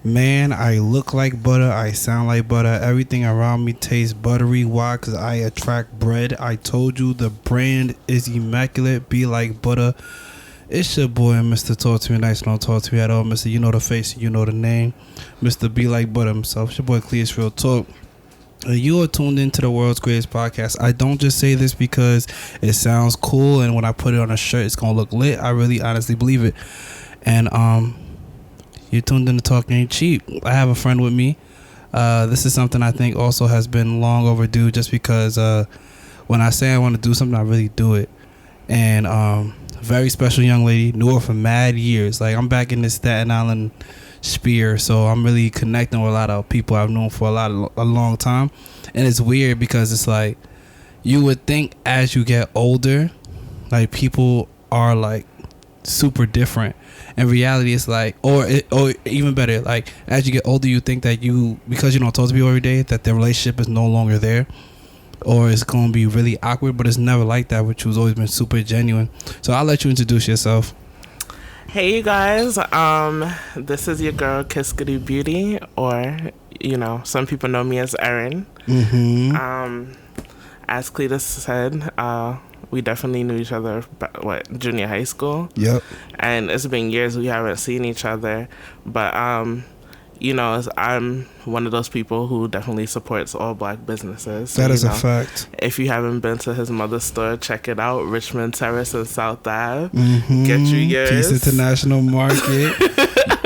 Man, I look like butter. I sound like butter. Everything around me tastes buttery. Why? Because I attract bread. I told you the brand is immaculate. Be like butter. It's your boy, Mr. Talk to Me Nice. Don't talk to me at all, Mr. You know the face, you know the name. Mr. Be Like Butter himself. It's your boy, Cleus Real Talk. You are tuned into the world's greatest podcast. I don't just say this because it sounds cool and when I put it on a shirt, it's going to look lit. I really honestly believe it. And, you're tuned in to Talk Ain't Cheap. I have a friend with me. This is something I think also has been long overdue just because when I say I want to do something, I really do it. And very special young lady, knew her for mad years. Like, I'm back in this Staten Island sphere, so I'm really connecting with a lot of people I've known for a long time. And it's weird because it's like, you would think as you get older, like, people are like super different. In reality, it's like, or even better, like, as you get older, you think that because you don't talk to people every day, that the relationship is no longer there, or it's gonna be really awkward. But it's never like that, which has always been super genuine. So I'll let you introduce yourself. Hey, you guys. This is your girl Kiskadee Beauty, or some people know me as Erin. As Cletus said, we definitely knew each other, junior high school. Yep. And it's been years we haven't seen each other. But, I'm one of those people who definitely supports all black businesses. So, that is a fact. If you haven't been to his mother's store, check it out. Richmond Terrace and South Ave. Get you yours. Peace International Market.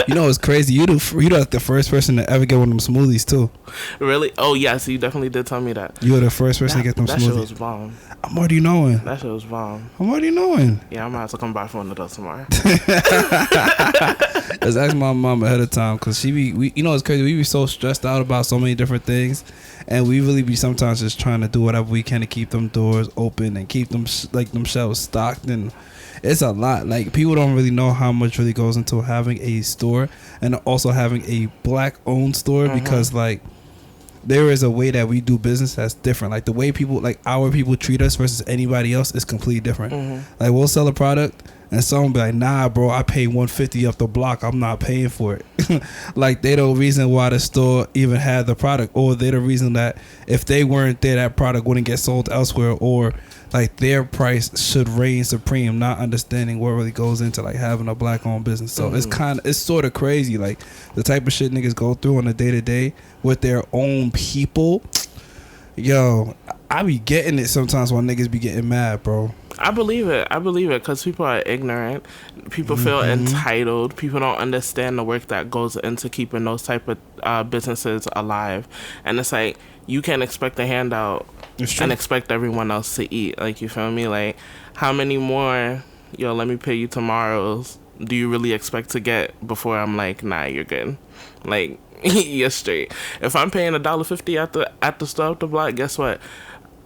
You know, it's crazy. You're the first person to ever get one of them smoothies, too. Really? Oh, yes. You definitely did tell me that. You were the first person to get them smoothies. That shit was bomb. I'm already knowing. That shit was bomb. I'm already knowing. Yeah, I'm going to have to come by for one of those tomorrow. Let's ask my mom ahead of time, because it's crazy. We be so stressed out about so many different things, and we really be sometimes just trying to do whatever we can to keep them doors open and keep them them shelves stocked, and it's a lot. Like, people don't really know how much really goes into having a store and also having a black owned store, because like, there is a way that we do business that's different. Like, the way people, like, our people treat us versus anybody else is completely different. Like, we'll sell a product and someone be like, nah, bro, I pay $150 up the block. I'm not paying for it. Like, they the reason why the store even had the product, or they're the reason that if they weren't there, that product wouldn't get sold elsewhere, or like, their price should reign supreme, not understanding what really goes into like having a black owned business. So it's sort of crazy, like, the type of shit niggas go through on a day to day with their own people. Yo, I be getting it sometimes when niggas be getting mad, bro. I believe it because people are ignorant. People feel entitled. People don't understand the work that goes into keeping those type of businesses alive. And it's like, you can't expect a handout and expect everyone else to eat. Like, you feel me? Like, how many more, let me pay you tomorrow's do you really expect to get before I'm like, nah, you're good? Like, you're straight. If I'm paying $1.50 at the store up the block, guess what?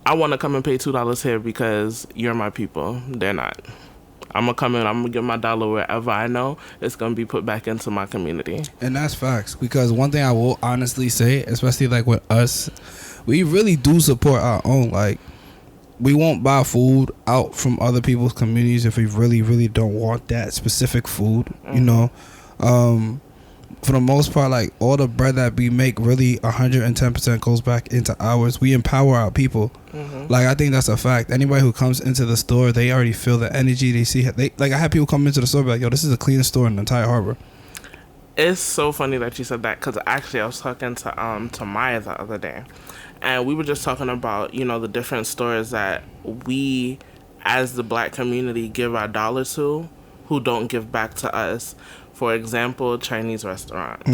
I want to come and pay $2 here because you're my people. They're not. I'm going to come in, I'm going to get my dollar wherever I know it's going to be put back into my community. And that's facts. Because one thing I will honestly say, especially like with us, we really do support our own. Like, we won't buy food out from other people's communities if we really, really don't want that specific food, you know. For the most part, like, all the bread that we make, really 110% goes back into ours. We empower our people. Like, I think that's a fact. Anybody who comes into the store, they already feel the energy. They see, like, I had people come into the store and be like, yo, this is the cleanest store in the entire harbor. It's so funny that you said that, because actually I was talking to Maya the other day, and we were just talking about, the different stores that we, as the black community, give our dollar to, who don't give back to us. For example, Chinese restaurants.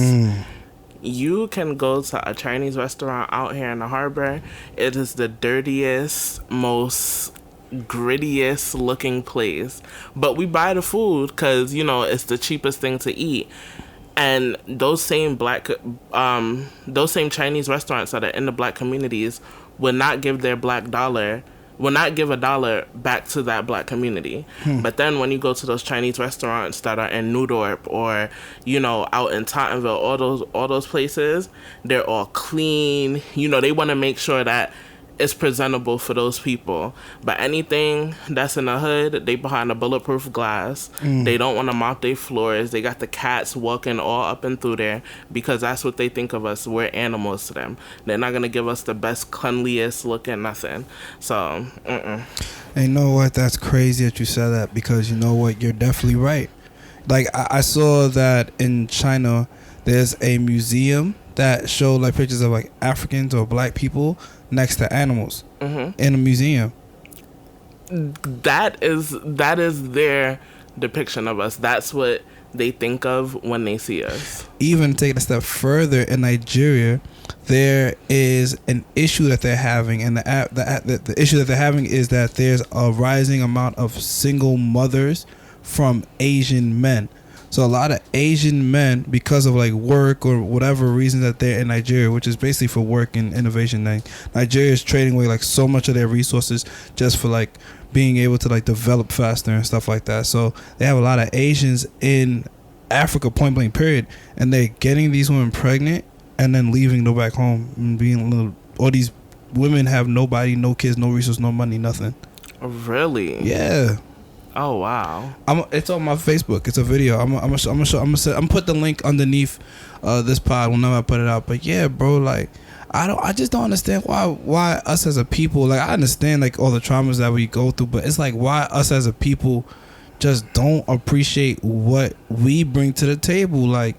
You can go to a Chinese restaurant out here in the harbor. It is the dirtiest, most grittiest looking place. But we buy the food because, it's the cheapest thing to eat. And those same Chinese restaurants that are in the black communities will not give their black dollar, will not give $1 back to that black community. But then when you go to those Chinese restaurants that are in New Dorp or, out in Tottenville, all those places, they're all clean. They want to make sure that is presentable for those people. But anything that's in the hood, they behind a bulletproof glass. They don't want to mop their floors. They got the cats walking all up and through there because that's what they think of us. We're animals to them. They're not going to give us the best, cleanliest looking nothing. So, And you know what? That's crazy that you said that, because you know what? You're definitely right. Like, I saw that in China, there's a museum that showed like pictures of like Africans or black people next to animals in a museum. That is their depiction of us. That's what they think of when they see us. Even take it a step further, in Nigeria, there is an issue that they're having, and the issue that they're having is that there's a rising amount of single mothers from Asian men. So a lot of Asian men, because of like work or whatever reason that they're in Nigeria, which is basically for work and innovation, like Nigeria is trading away like so much of their resources just for like being able to like develop faster and stuff like that. So they have a lot of Asians in Africa, point blank period, and they're getting these women pregnant and then leaving them back home and being little. All these women have nobody, no kids, no resources, no money, nothing. Really? Yeah. Oh wow! It's on my Facebook. It's a video. I'm gonna put the link underneath this pod whenever I put it out. But yeah, bro, like I just don't understand why us as a people, like I understand like all the traumas that we go through, but it's like why us as a people just don't appreciate what we bring to the table. Like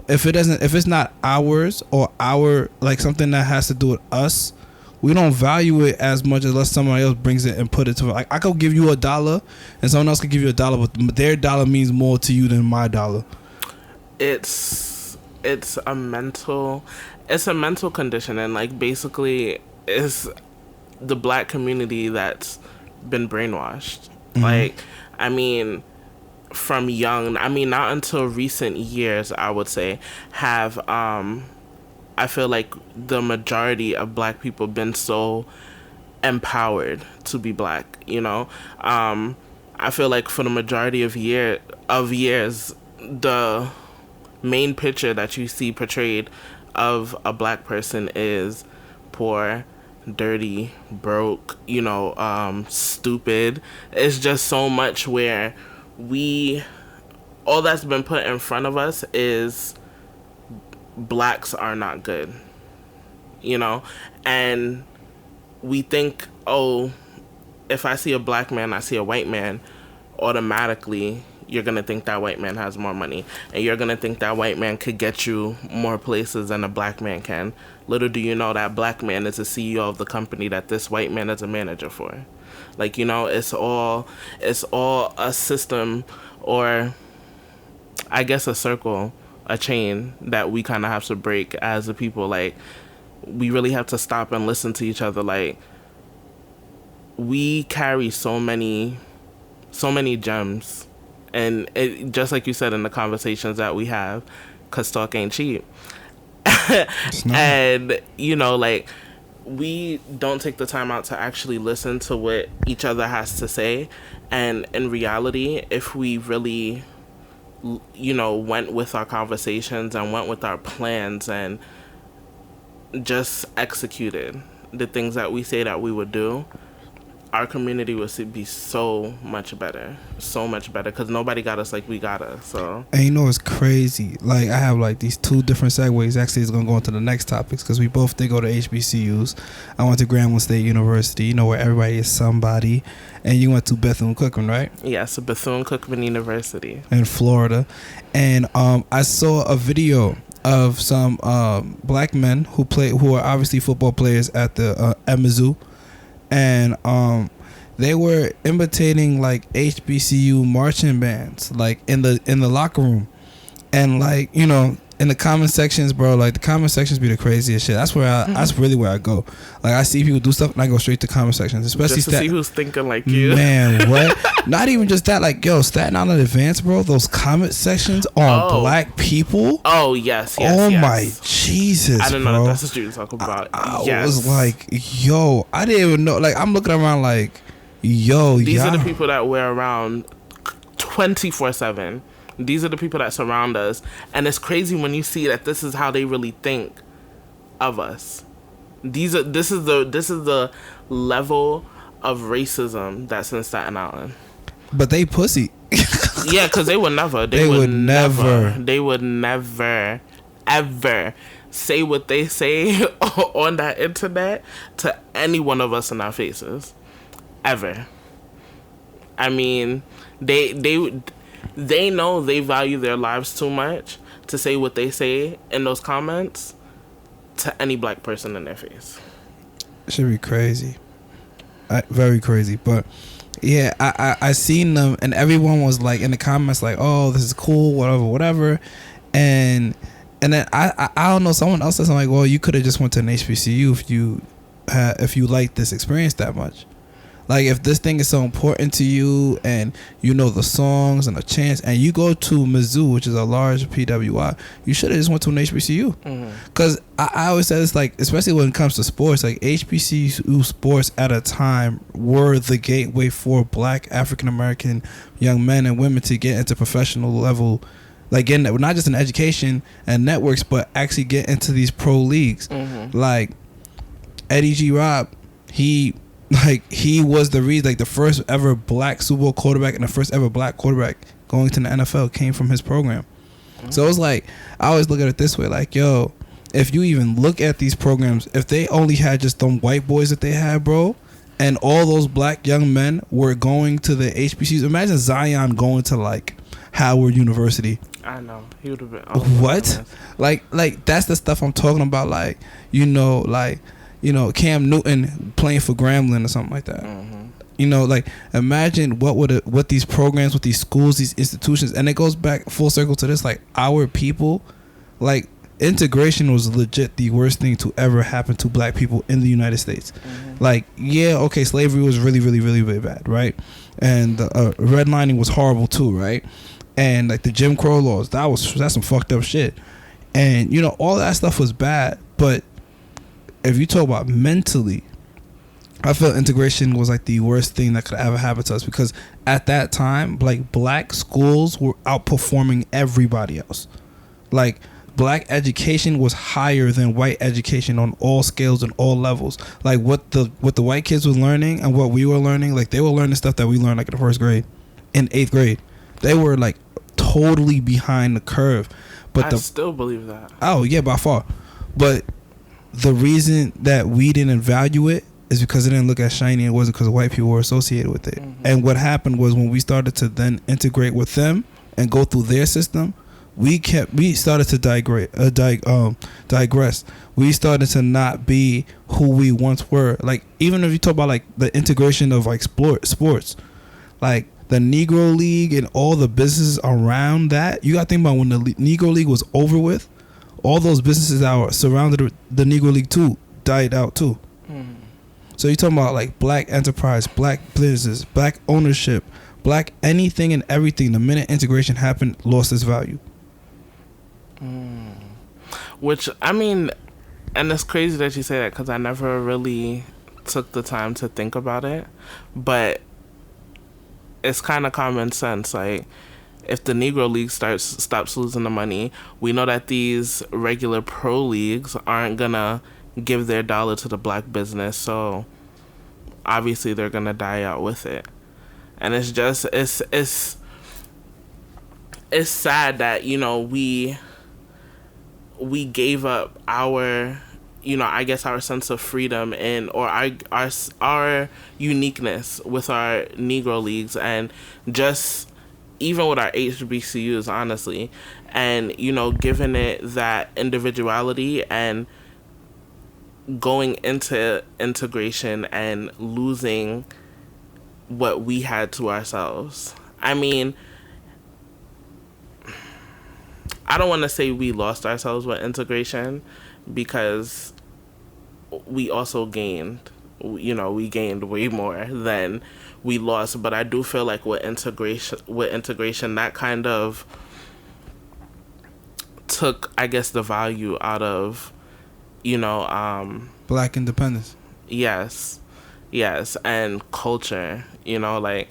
if it's not ours or our like something that has to do with us, we don't value it as much unless somebody else brings it and put it to it. Like I could give you $1 and someone else could give you $1, but their dollar means more to you than my dollar. It's a mental condition, and like basically it's the black community that's been brainwashed. Like I mean, from young, I mean not until recent years I would say have I feel like the majority of black people been so empowered to be black, you know? I feel like for the majority of years, the main picture that you see portrayed of a black person is poor, dirty, broke, you know, stupid. It's just so much where all that's been put in front of us is blacks are not good, you know, and we think, oh, if I see a black man, I see a white man, automatically you're gonna think that white man has more money, and you're gonna think that white man could get you more places than a black man can. Little do you know that black man is the CEO of the company that this white man is a manager for. Like, you know, it's all a system, or I guess a circle, a chain that we kind of have to break as a people. Like, we really have to stop and listen to each other. Like, we carry so many gems, and it, just like you said in the conversations that we have, cause talk ain't cheap. And you know, like, we don't take the time out to actually listen to what each other has to say. And in reality, if we really, you know, went with our conversations and went with our plans and just executed the things that we say that we would do, our community would be so much better, because nobody got us like we got us. So, and you know, it's crazy. Like, I have like these two different segues. Actually, it's gonna go into the next topics because we both did go to HBCUs. I went to Grambling State University, you know, where everybody is somebody, and you went to Bethune-Cookman, right? Yes, Bethune-Cookman University in Florida. And I saw a video of some black men who are obviously football players at the Mizzou. And they were imitating like HBCU marching bands, like in the locker room, and like, you know, in the comment sections, bro, like the comment sections be the craziest shit. That's really where I go. Like, I see people do stuff and I go straight to comment sections, especially just to see who's thinking like you. Man, what? Not even just that. Like, yo, Staten Island Advance, bro. Those comment sections on black people. Oh yes. My Jesus, I didn't bro. know that's what you were talking about. I was like, yo, I didn't even know. Like, I'm looking around like, yo, these are the people that we're around 24/7. These are the people that surround us. And it's crazy when you see that this is how they really think of us. This is the level of racism that's in Staten Island. But they pussy. Yeah, because they would never. They would never, ever say what they say on that internet to any one of us in our faces. Ever. I mean, they know they value their lives too much to say what they say in those comments to any black person in their face. Should be crazy. Very crazy. But yeah, I seen them, and everyone was like in the comments like, oh, this is cool, whatever. And then I don't know, someone else said something like, well, you could have just went to an HBCU if you liked this experience that much. Like, if this thing is so important to you and you know the songs and the chants, and you go to Mizzou, which is a large PWI, you should have just went to an HBCU. Because I always say this, like, especially when it comes to sports, like HBCU sports at a time were the gateway for black African-American young men and women to get into professional level, like getting not just in education and networks, but actually get into these pro leagues. Like Eddie G. Robb, he was the reason, like the first ever black Super Bowl quarterback and the first ever black quarterback going to the NFL came from his program. So it's like, I always look at it this way, like, yo, if you even look at these programs, if they only had just them white boys that they had, bro, and all those black young men were going to the HBCUs, imagine Zion going to like Howard University. I know, he would have been. What? Like that's the stuff I'm talking about. Like, Cam Newton playing for Grambling or something like that. Like, imagine what these programs, what these schools, these institutions, and it goes back full circle to this, like, our people, like, integration was legit the worst thing to ever happen to black people in the United States. Like, yeah, okay, slavery was really, really, really, really bad, right? And redlining was horrible too, right? And like the Jim Crow laws, that's some fucked up shit. And all that stuff was bad, but if you talk about mentally, I feel integration was like the worst thing that could ever happen to us, because at that time, like, black schools were outperforming everybody else. Like, black education was higher than white education on all scales and all levels. Like, what the white kids were learning and what we were learning, like, they were learning stuff that we learned like in the first grade, in 8th grade. They were like totally behind the curve. But I still believe that. Oh yeah, by far. But the reason that we didn't value it is because it didn't look as shiny. It wasn't because white people were associated with it. And what happened was, when we started to then integrate with them and go through their system, we started to digress. We started to not be who we once were. Like, even if you talk about like the integration of like sports, like the Negro League and all the businesses around that, you got to think about when the Negro League was over with, all those businesses that were surrounded the Negro League too died out too. So you're talking about like black enterprise, black businesses, black ownership, black anything and everything. The minute integration happened, lost its value. Which, I mean, and it's crazy that you say that, because I never really took the time to think about it, but it's kind of common sense. Like, if the Negro League stops losing the money, we know that these regular pro leagues aren't gonna give their dollar to the black business, so obviously they're gonna die out with it. And it's just it's sad that we gave up our I guess our sense of freedom or our uniqueness with our Negro Leagues, and just even with our HBCUs, honestly, and giving it that individuality and going into integration and losing what we had to ourselves. I mean, I don't want to say we lost ourselves with integration, because we also gained. We gained way more than we lost. But I do feel like with integration, that kind of took, I guess, the value out of, black independence. Yes, and culture. Like,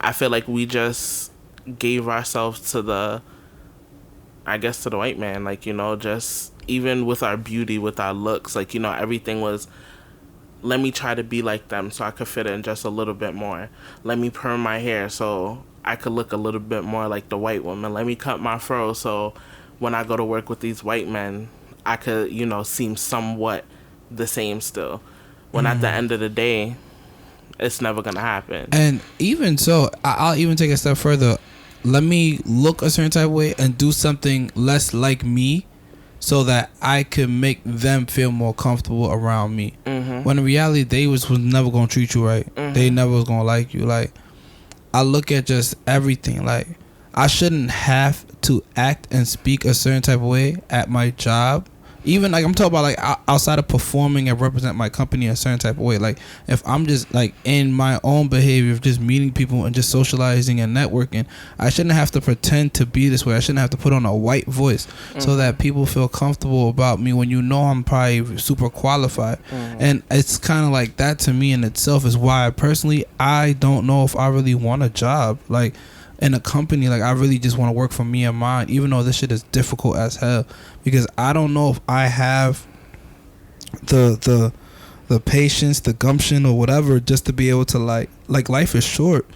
I feel like we just gave ourselves to the I guess, to the white man. Like, you know, just even with our beauty, with our looks, like, you know, everything was, let me try to be like them so I could fit in just a little bit more. Let me perm my hair so I could look a little bit more like the white woman. Let me cut my fro so when I go to work with these white men, I could, you know, seem somewhat the same still. When at the end of the day, it's never going to happen. And even so, I'll even take a step further. Let me look a certain type of way and do something less like me so that I could make them feel more comfortable around me. When in reality, they was never going to treat you right. They never was going to like you. Like, I look at just everything. Like, I shouldn't have to act and speak a certain type of way at my job. Even, like, I'm talking about, like, outside of performing and represent my company in a certain type of way. Like, if I'm just, like, in my own behavior of just meeting people and just socializing and networking, I shouldn't have to pretend to be this way. I shouldn't have to put on a white voice so that people feel comfortable about me when you know I'm probably super qualified. And it's kind of like that to me in itself is why, personally, I don't know if I really want a job. Like, in a company, like, I really just want to work for me and mine, even though this shit is difficult as hell, because I don't know if I have the patience, the gumption, or whatever, just to be able to like life is short.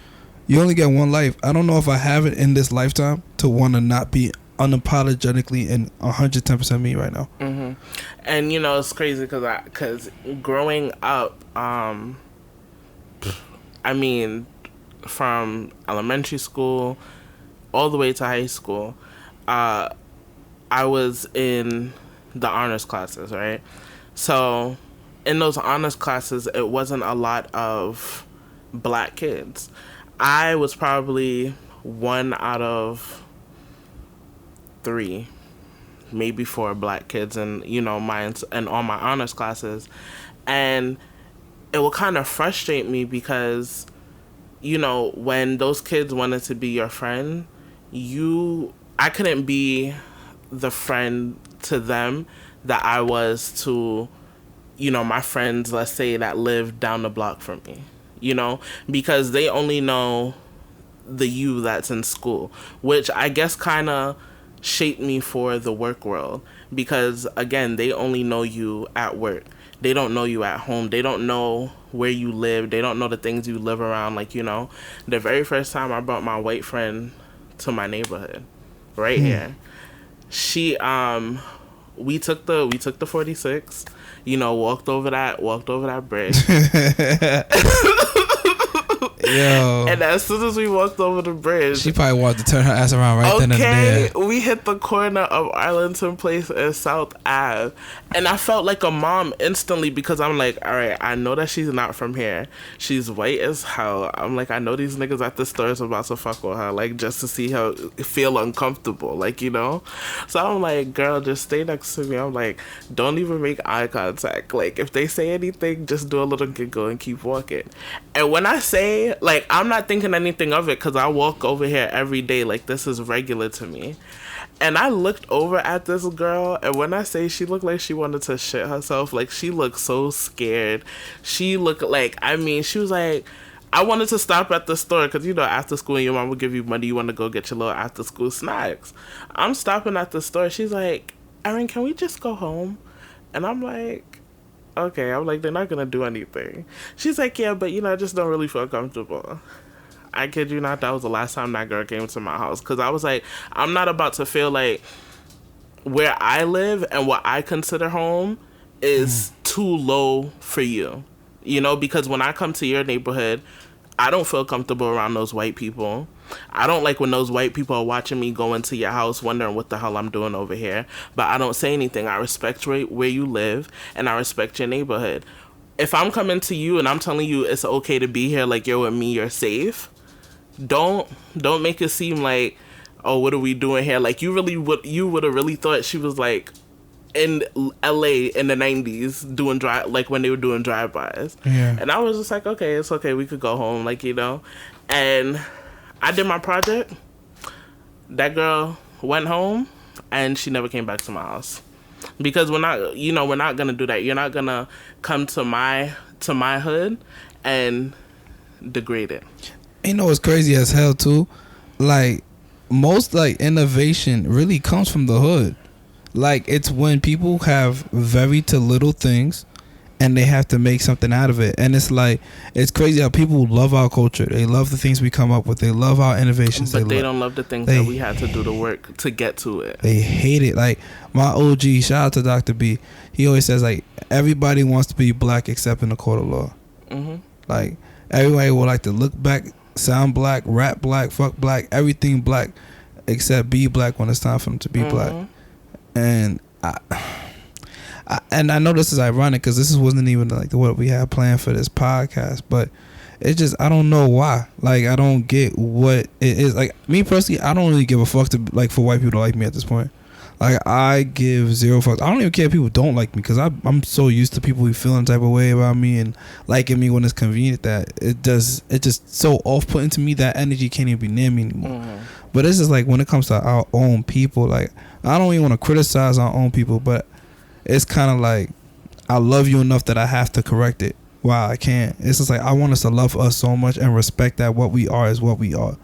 You only get one life. I don't know if I have it in this lifetime to want to not be unapologetically and 110% me right now. And you know, it's crazy because growing up, I mean, from elementary school all the way to high school, I was in the honors classes, right? So in those honors classes, it wasn't a lot of black kids. I was probably 1 out of 3, maybe 4 black kids in, you know, mine and all my honors classes. And it would kind of frustrate me because, you know, when those kids wanted to be your friend, I couldn't be the friend to them that I was to, you know, my friends, let's say, that live down the block from me, you know, because they only know the you that's in school, which I guess kind of shaped me for the work world, because, again, they only know you at work. They don't know you at home. They don't know where you live. They don't know the things you live around. Like, you know, the very first time I brought my white friend to my neighborhood, right here, she we took the 46, you know, walked over that bridge. Yo. And as soon as we walked over the bridge, she probably wanted to turn her ass around right then and there. We hit the corner of Arlington Place and South Ave, and I felt like a mom instantly, because I'm like, all right, I know that she's not from here. She's white as hell. I'm like, I know these niggas at the store is about to fuck with her, like, just to see her feel uncomfortable, like, you know. So I'm like, girl, just stay next to me. I'm like, don't even make eye contact. Like, if they say anything, just do a little giggle and keep walking. And when I say, like, I'm not thinking anything of it, because I walk over here every day. Like, this is regular to me. And I looked over at this girl, and when I say she looked like she wanted to shit herself, like, she looked so scared. She looked like, I mean, she was like, I wanted to stop at the store, because, you know, after school, your mom will give you money. You want to go get your little after school snacks. I'm stopping at the store. She's like, Erin, can we just go home? And I'm like, okay. I'm like, they're not going to do anything. She's like, yeah, but, you know, I just don't really feel comfortable. I kid you not, that was the last time that girl came to my house. Because I was like, I'm not about to feel like where I live and what I consider home is too low for you. You know, because when I come to your neighborhood, I don't feel comfortable around those white people. I don't like when those white people are watching me go into your house wondering what the hell I'm doing over here. But I don't say anything. I respect where you live, and I respect your neighborhood. If I'm coming to you and I'm telling you it's okay to be here, like, you're with me, you're safe, don't make it seem like, oh, what are we doing here? Like, you would have really thought she was, like, in LA in the 90s doing like when they were doing drive-bys. Yeah. And I was just like, okay, it's okay, we could go home, like, you know. And I did my project. That girl went home and she never came back to my house. Because we're not gonna do that. You're not gonna come to my hood and degrade it. You know what's crazy as hell too? Like, most like innovation really comes from the hood. Like, it's when people have very to little things and they have to make something out of it. And it's like, it's crazy how people love our culture. They love the things we come up with. They love our innovations. But they don't love the things that we had to do the work to get to it. They hate it. Like, my OG, shout out to Dr. B, he always says, like, everybody wants to be black except in the court of law. Mm-hmm. Like, everybody would like to look back, sound black, rap black, fuck black, everything black, except be black when it's time for them to be black. And I know this is ironic because this wasn't even like what we had planned for this podcast, but it's just, I don't know why. Like, I don't get what it is. Like, me personally, I don't really give a fuck to, like, for white people to like me at this point. Like, I give zero fucks. I don't even care if people don't like me because I'm so used to people who feeling type of way about me and liking me when it's convenient that it just so off-putting to me that energy can't even be near me anymore. But it's just like when it comes to our own people, like, I don't even want to criticize our own people, but it's kind of like I love you enough that I have to correct it. Wow, I can't. It's just like I want us to love us so much and respect that what we are is what we are,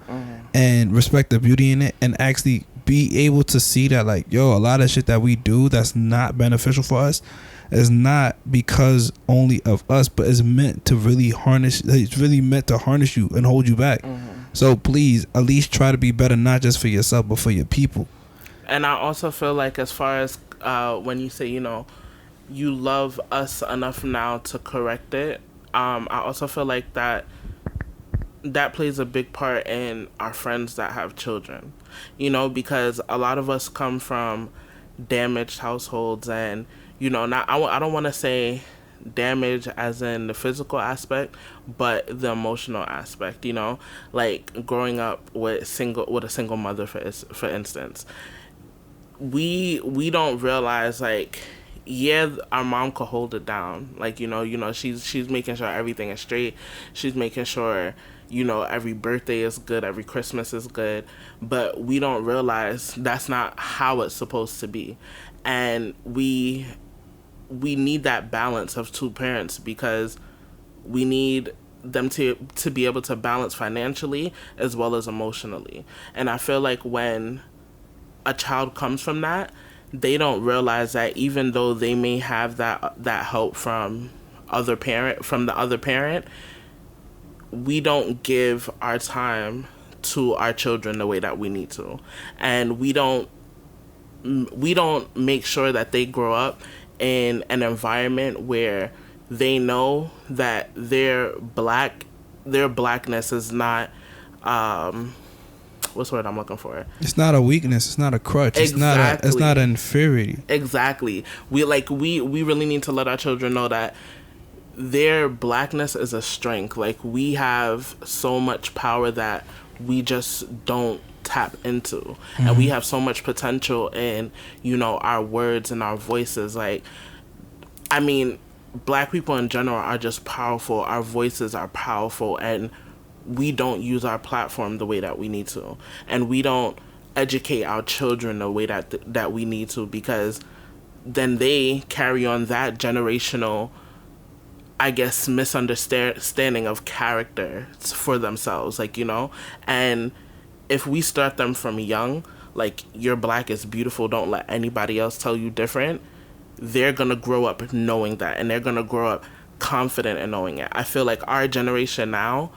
and respect the beauty in it, and actually be able to see that, like, yo, a lot of shit that we do that's not beneficial for us is not because only of us, but is meant to really harness. It's really meant to harness you and hold you back. So please, at least try to be better, not just for yourself, but for your people. And I also feel like, as far as when you say, you know, you love us enough now to correct it, I also feel like that plays a big part in our friends that have children, you know, because a lot of us come from damaged households, and, you know, I don't want to say damage as in the physical aspect, but the emotional aspect, you know, like growing up with a single mother, for instance. We don't realize, like, yeah, our mom could hold it down, like, you know she's making sure everything is straight, she's making sure, you know, every birthday is good, every Christmas is good, but we don't realize that's not how it's supposed to be. And we need that balance of two parents, because we need them to be able to balance financially as well as emotionally. And I feel like when a child comes from that, they don't realize that even though they may have that help from the other parent, we don't give our time to our children the way that we need to, and we don't make sure that they grow up in an environment where they know that their blackness is not what's the word I'm looking for? It's not a weakness. It's not a crutch. Exactly. It's not an inferiority. Exactly. We really need to let our children know that their blackness is a strength. Like, we have so much power that we just don't tap into, and we have so much potential in, you know, our words and our voices. Like, I mean, black people in general are just powerful. Our voices are powerful, and we don't use our platform the way that we need to, and we don't educate our children the way that we need to, because then they carry on that generational, I guess, misunderstanding of character for themselves, like, you know. And if we start them from young, like, you're black is beautiful, don't let anybody else tell you different, they're gonna grow up knowing that, and they're gonna grow up confident in knowing it. I feel like our generation now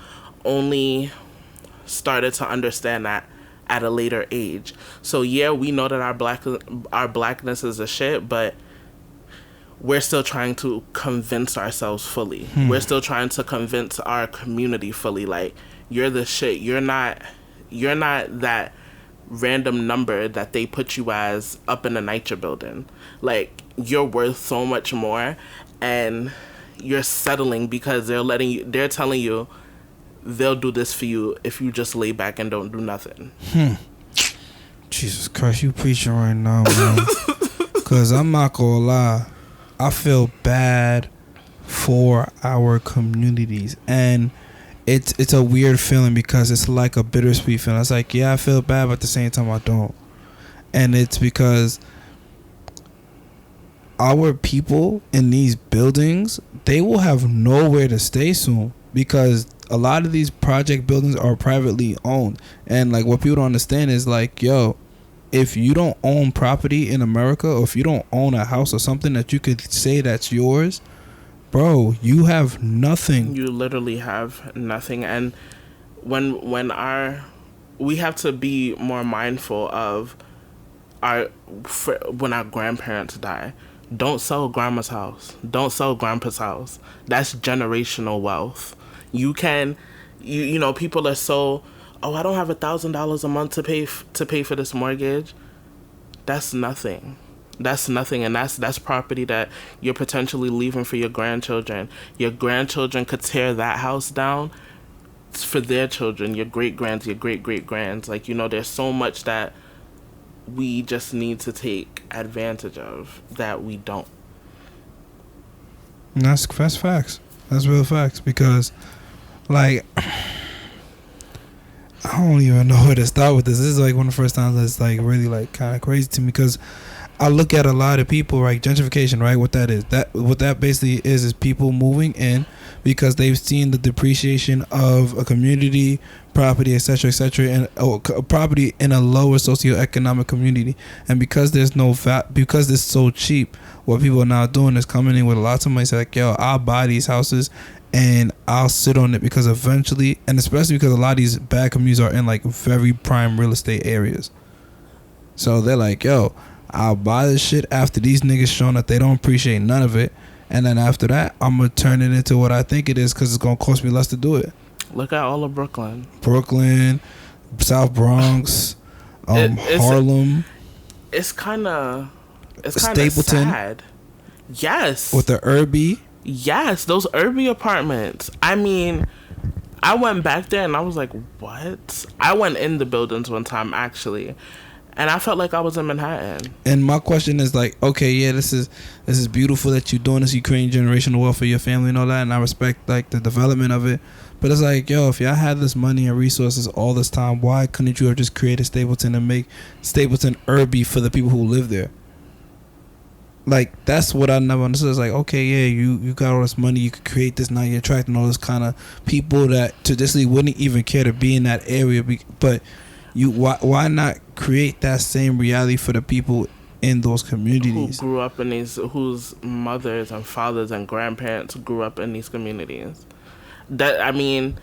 only started to understand that at a later age. So yeah, we know that our blackness is a shit, but we're still trying to convince ourselves fully. We're still trying to convince our community fully, like, you're the shit. You're not that random number that they put you as up in the NYCHA building. Like, you're worth so much more, and you're settling because they're telling you they'll do this for you if you just lay back and don't do nothing. Jesus Christ, you preaching right now, man. Because I'm not gonna lie, I feel bad for our communities, and it's a weird feeling because it's like a bittersweet feeling. It's like, yeah, I feel bad, but at the same time I don't. And it's because our people in these buildings, they will have nowhere to stay soon, because a lot of these project buildings are privately owned, and like what people don't understand is like, yo, if you don't own property in America, or if you don't own a house or something that you could say that's yours, bro, you have nothing. You literally have nothing. And when we have to be more mindful of when our grandparents die. Don't sell grandma's house. Don't sell grandpa's house. That's generational wealth. You can, you know, people are so, oh, I don't have $1,000 a month to pay for this mortgage. That's nothing. That's nothing, and that's property that you're potentially leaving for your grandchildren. Your grandchildren could tear that house down for their children, your great-grands, your great-great-grands. Like, you know, there's so much that we just need to take advantage of that we don't. And that's facts. That's real facts, because like I don't even know where to start with this. This is like one of the first times that's like really like kind of crazy to me, because I look at a lot of people, right? Gentrification, right? What that basically is people moving in because they've seen the depreciation of a community, property, etc., and property in a lower socioeconomic community, and because there's no because it's so cheap, what people are now doing is coming in with lots of money. Say like, yo, I'll buy these houses and I'll sit on it, because eventually, and especially because a lot of these bad communities are in like very prime real estate areas, so they're like, yo, I'll buy this shit after these niggas showing that they don't appreciate none of it, and then after that, I'm gonna turn it into what I think it is, because it's gonna cost me less to do it. Look at all of Brooklyn, South Bronx, Harlem. It's kind of Stapleton, sad. Yes, with the Irby. Yes, those Irby apartments. I mean, I went back there and I was like, what? I went in the buildings one time actually, and I felt like I was in Manhattan. And my question is like, okay, yeah, this is beautiful that you're doing this. You creating generational wealth for your family and all that, and I respect like the development of it. But it's like, yo, if y'all had this money and resources all this time, why couldn't you have just created Stapleton and make Stapleton Irby for the people who live there? Like, that's what I never understood. It's like, okay, yeah, you got all this money, you could create this, now you're attracting all this kind of people that traditionally wouldn't even care to be in that area, but why not create that same reality for the people in those communities who grew up in these, whose mothers and fathers and grandparents grew up in these communities? That, I mean,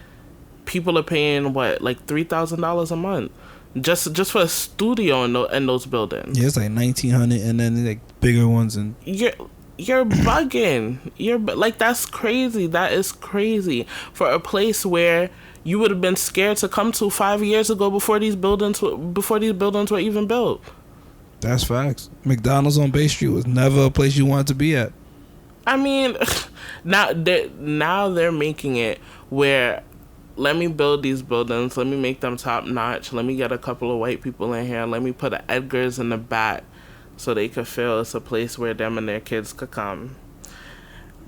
people are paying what, like $3,000 a month just for a studio in those buildings. Yeah, it's like $1,900, and then like bigger ones, and you're bugging. You're like, that's crazy. That is crazy for a place where you would have been scared to come to 5 years ago before these buildings were even built. That's facts. McDonald's on Bay Street was never a place you wanted to be at. I mean, now they're making it where, let me build these buildings, let me make them top notch, let me get a couple of white people in here, let me put an Edgar's in the back so they could feel it's a place where them and their kids could come.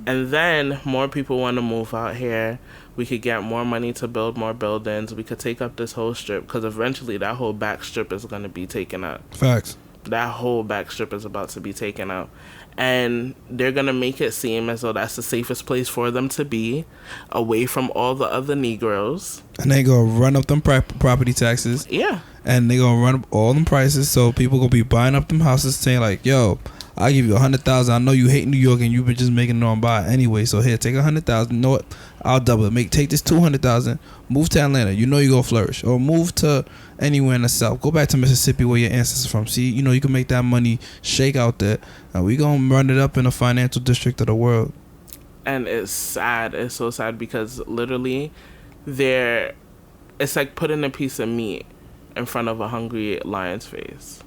And then more people want to move out here. We could get more money to build more buildings. We could take up this whole strip, because eventually that whole back strip is going to be taken up. Facts. That whole back strip is about to be taken out. And they're going to make it seem as though that's the safest place for them to be, away from all the other Negroes. And they going to run up them property taxes. Yeah. And they going to run up all them prices, so people going to be buying up them houses, saying like, yo, I'll give you $100,000. I know you hate New York and you've been just making it on by anyway, so here, take $100,000. You know what? I'll double it. Take this $200,000. Move to Atlanta. You know you're going to flourish. Or move to anywhere in the South. Go back to Mississippi where your ancestors are from. See, you know, you can make that money shake out there. And we going to run it up in the financial district of the world. And it's sad. It's so sad, because literally it's like putting a piece of meat in front of a hungry lion's face.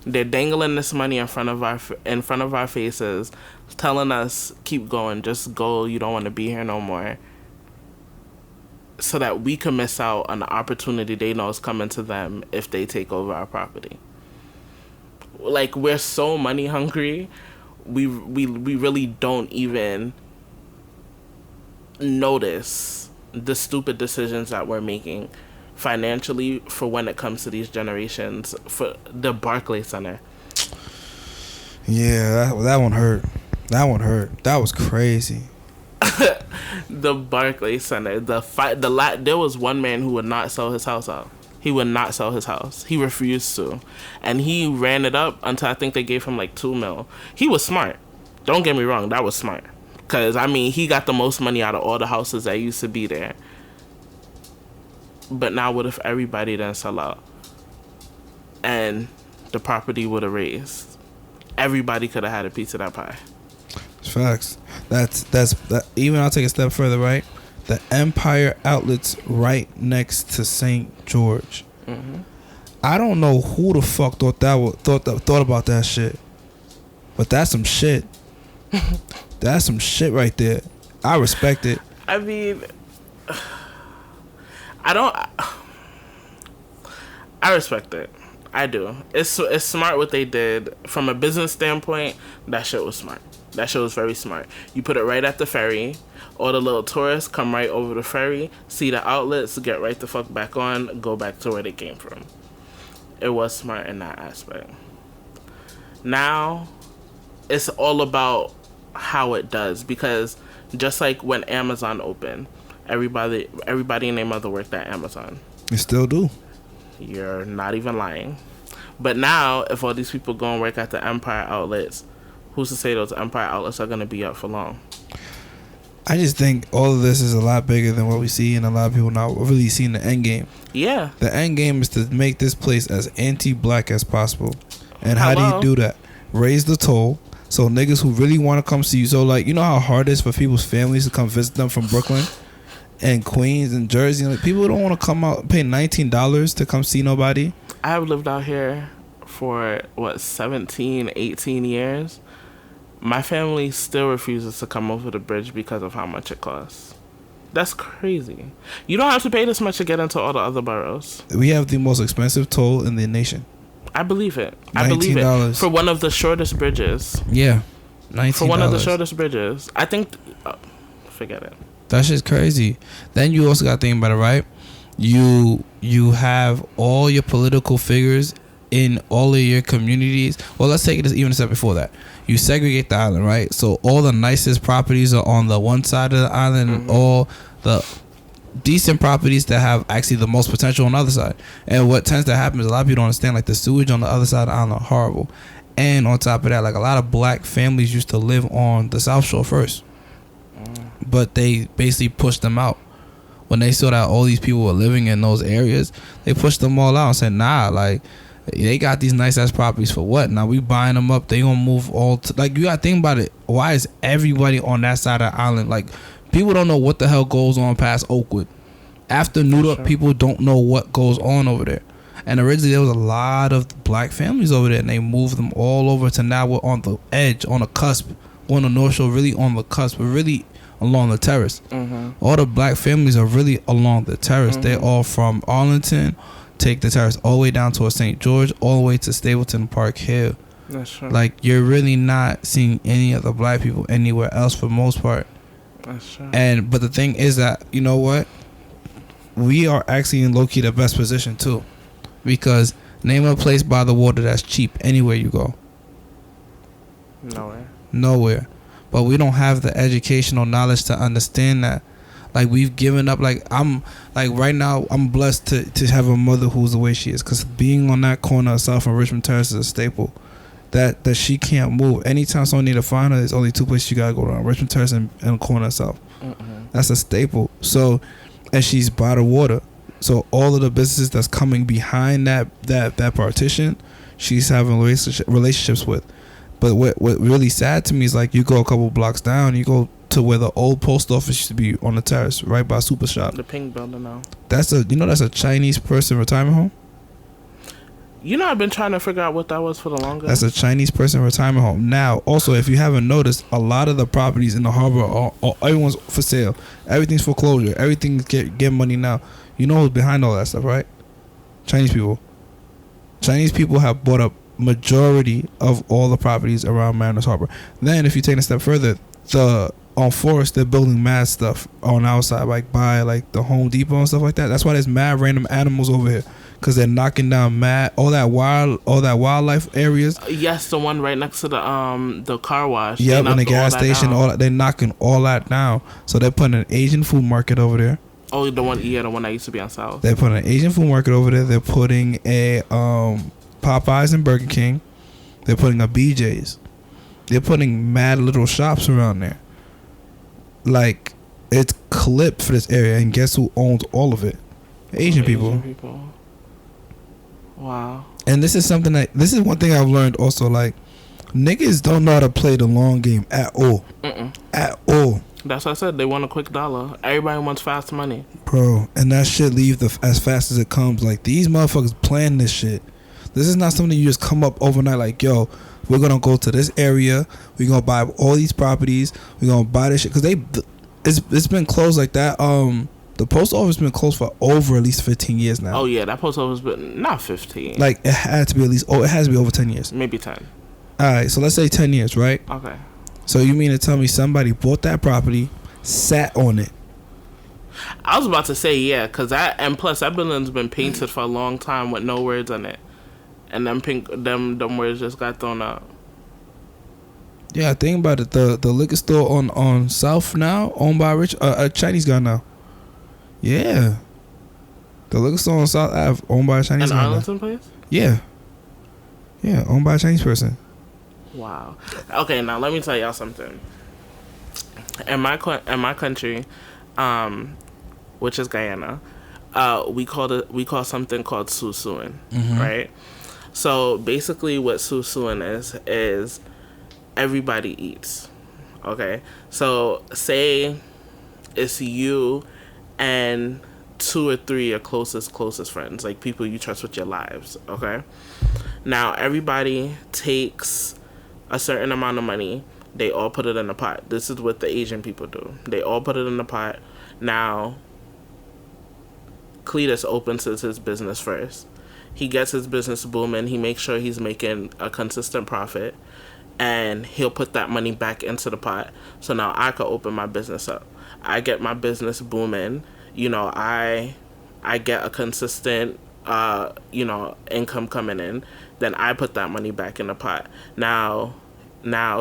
They're dangling this money in front of our faces, telling us, keep going, just go, you don't want to be here no more, so that we can miss out on the opportunity they know is coming to them if they take over our property. Like, we're so money hungry, we really don't even notice the stupid decisions that we're making financially for when it comes to these generations, for the Barclays Center. Yeah, that one hurt. That was crazy. The Barclays Center. There was one man who would not sell his house out. He would not sell his house. He refused to. And he ran it up until I think they gave him like $2 million. He was smart. Don't get me wrong. That was smart. Because, I mean, he got the most money out of all the houses that used to be there. But now what if everybody didn't sell out? And the property would have raised. Everybody could have had a piece of that pie. Facts. Even I'll take a step further, right? The Empire Outlet's right next to St. George. Mm-hmm. I don't know who the fuck thought about that shit, but that's some shit. That's some shit right there. I respect it. I mean, I respect it. I do. It's smart what they did from a business standpoint. That shit was smart. That shit was very smart. You put it right at the ferry. All the little tourists come right over the ferry, see the outlets, get right the fuck back on, go back to where they came from. It was smart in that aspect. Now, it's all about how it does, because just like when Amazon opened, everybody and their mother worked at Amazon. You still do. You're not even lying. But now, if all these people go and work at the Empire Outlets, who's to say those Empire Outlets are going to be up for long? I just think all of this is a lot bigger than what we see, and a lot of people not really seeing the end game. Yeah. The end game is to make this place as anti-black as possible. And how do you do that? Raise the toll. So niggas who really want to come see you. So, like, you know how hard it is for people's families to come visit them from Brooklyn and Queens and Jersey? Like, people don't want to come out, pay $19 to come see nobody. I have lived out here for, 17, 18 years. My family still refuses to come over the bridge because of how much it costs. That's crazy. You don't have to pay this much to get into all the other boroughs. We have the most expensive toll in the nation. I believe it. I believe it. For one of the shortest bridges. Yeah. $19. For one of the shortest bridges. I think... forget it. That's just crazy. Then you also got to think about it, right? You have all your political figures in all of your communities. Well, let's take it even a step before that. You segregate the island, right? So all the nicest properties are on the one side of the island, and all the decent properties that have actually the most potential on the other side. And what tends to happen is a lot of people don't understand, like, the sewage on the other side of the island are horrible. And on top of that, like, a lot of black families used to live on the South Shore first, but they basically pushed them out. When they saw that all these people were living in those areas, they pushed them all out and said, nah, like, they got these nice ass properties for what? Now we buying them up. They gonna move all like, you gotta think about it. Why is everybody on that side of the island? Like, people don't know what the hell goes on past Oakwood. After Newark, people don't know what goes on over there. And originally there was a lot of black families over there, and they moved them all over to now we're on the edge, on the cusp, on the North Shore, really on the cusp, but really along the terrace. All the black families are really along the terrace. They're all from Arlington. Take the terrace all the way down towards St. George, all the way to Stapleton Park Hill. That's true. Like, you're really not seeing any of the black people anywhere else for the most part. That's true. But the thing is that, you know what? We are actually in low-key the best position too, because name a place by the water that's cheap anywhere you go. Nowhere. But we don't have the educational knowledge to understand that. Like, we've given up. Like, I'm like, right now I'm blessed to have a mother who's the way she is, because being on that corner of South and Richmond Terrace is a staple that she can't move. Anytime someone need to find her, there's only two places you gotta go around: Richmond Terrace and the corner of South. That's a staple. So, and she's by the water, so all of the businesses that's coming behind that partition, she's having relationships with. But what really sad to me is, like, you go a couple blocks down, you go to where the old post office used to be on the terrace, right by Super Shop. The pink building now. That's a Chinese person retirement home. You know, I've been trying to figure out what that was for the longest. That's a Chinese person retirement home. Now, also, if you haven't noticed, a lot of the properties in the harbor are everyone's for sale. Everything's foreclosure. Everything's get money now. You know who's behind all that stuff, right? Chinese people. Chinese people have bought up majority of all the properties around Mariners Harbor. Then, if you take it a step further, on Forest, they're building mad stuff on outside, like by like the Home Depot and stuff like that. That's why there's mad random animals over here, because they're knocking down all that wildlife areas. Yes, the one right next to the car wash. Yep, and the gas station. They're knocking all that down. So they're putting an Asian food market over there. Oh, the one that used to be on South. They're putting an Asian food market over there. They're putting a Popeyes and Burger King. They're putting a BJ's. They're putting mad little shops around there. Like, it's clipped for this area, and guess who owns all of it? Asian people. Wow. And this is one thing I've learned also. Like, niggas don't know how to play the long game at all. At all. That's what I said. They want a quick dollar. Everybody wants fast money, bro. And that shit leave as fast as it comes. Like, these motherfuckers plan this shit. This is not something you just come up overnight. Like, yo, we're gonna go to this area. We're gonna buy all these properties. We're gonna buy this shit because it's been closed like that. The post office been closed for over at least 15 years now. Oh yeah, that post office been not 15. Like, it had to be at least. Oh, it has to be over 10 years. Maybe 10. All right, so let's say 10 years, right? Okay. So you mean to tell me somebody bought that property, sat on it? I was about to say yeah, cause plus that building's been painted for a long time with no words on it, and them words just got thrown out. Yeah, think about it. The liquor store on South now owned by a Chinese guy now. Yeah, the liquor store on South Ave owned by a Chinese guy. An Arlington place? Yeah, owned by a Chinese person. Wow. Okay, now let me tell y'all something. In my country, which is Guyana, we call something called susuing, right? So basically, what susuing is everybody eats. Okay, so say it's you and 2 or 3 your closest friends, like people you trust with your lives. Okay, now everybody takes a certain amount of money. They all put it in a pot. This is what the Asian people do. They all put it in the pot. Now, Cletus opens his business first. He gets his business booming. He makes sure he's making a consistent profit. And he'll put that money back into the pot. So now I could open my business up. I get my business booming. You know, I get a consistent, income coming in. Then I put that money back in the pot. Now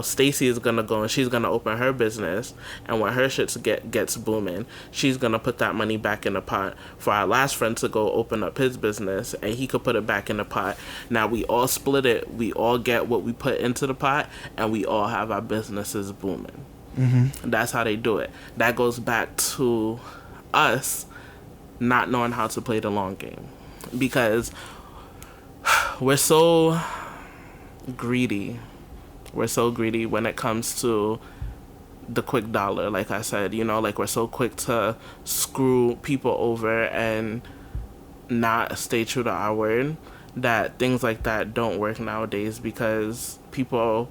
Stacy is gonna go and she's gonna open her business, and when her shit gets booming, she's gonna put that money back in the pot for our last friend to go open up his business, and he could put it back in the pot. Now we all split it. We all get what we put into the pot, and we all have our businesses booming. That's how they do it. That goes back to us not knowing how to play the long game, because we're so greedy. We're so greedy when it comes to the quick dollar. Like I said, like we're so quick to screw people over and not stay true to our word, that things like that don't work nowadays, because people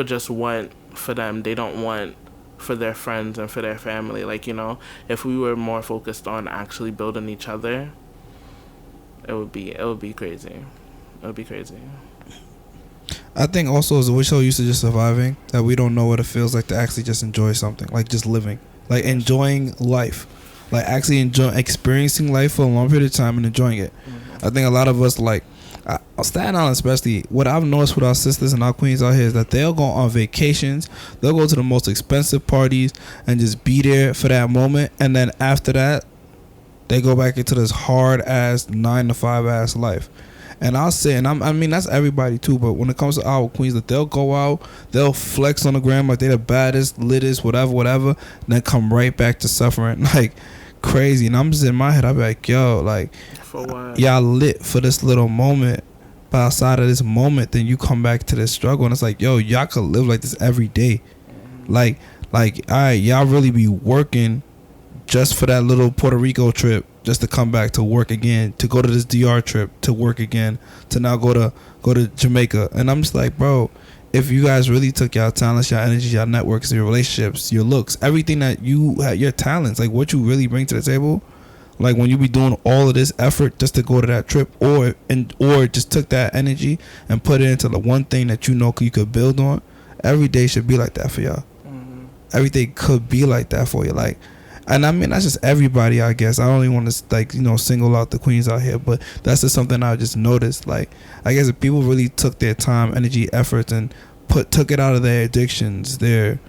just want for them. They don't want for their friends and for their family. Like, if we were more focused on actually building each other, it would be crazy. It would be crazy. I think also we're so used to just surviving that we don't know what it feels like to actually just enjoy something, like just living, like enjoying life, like actually experiencing life for a long period of time and enjoying it. I think a lot of us, like Staten Island especially, what I've noticed with our sisters and our queens out here is that they'll go on vacations, they'll go to the most expensive parties and just be there for that moment, and then after that they go back into this hard ass 9-to-5 ass life. And I'll say, and I mean that's everybody too, but when it comes to our queens, that they'll go out, they'll flex on the gram like they're the baddest, littest, whatever, and then come right back to suffering like crazy. And I'm just in my head, I'll be like, yo, like, for what? Y'all lit for this little moment, but outside of this moment, then you come back to this struggle, and it's like, yo, y'all could live like this every day. Like, all right, y'all really be working just for that little Puerto Rico trip, just to come back to work again, to go to this DR trip, to work again, to now go to Jamaica. And I'm just like, bro, if you guys really took y'all talents, y'all energy, y'all networks, your relationships, your looks, everything that you had, your talents, like what you really bring to the table, like when you be doing all of this effort just to go to that trip, or just took that energy and put it into the one thing that you could build on, every day should be like that for y'all. Everything could be like that for you. Like, And I mean, that's just everybody, I guess. I don't even want to, like, single out the queens out here, but that's just something I just noticed. Like, I guess if people really took their time, energy, efforts, and took it out of their addictions, their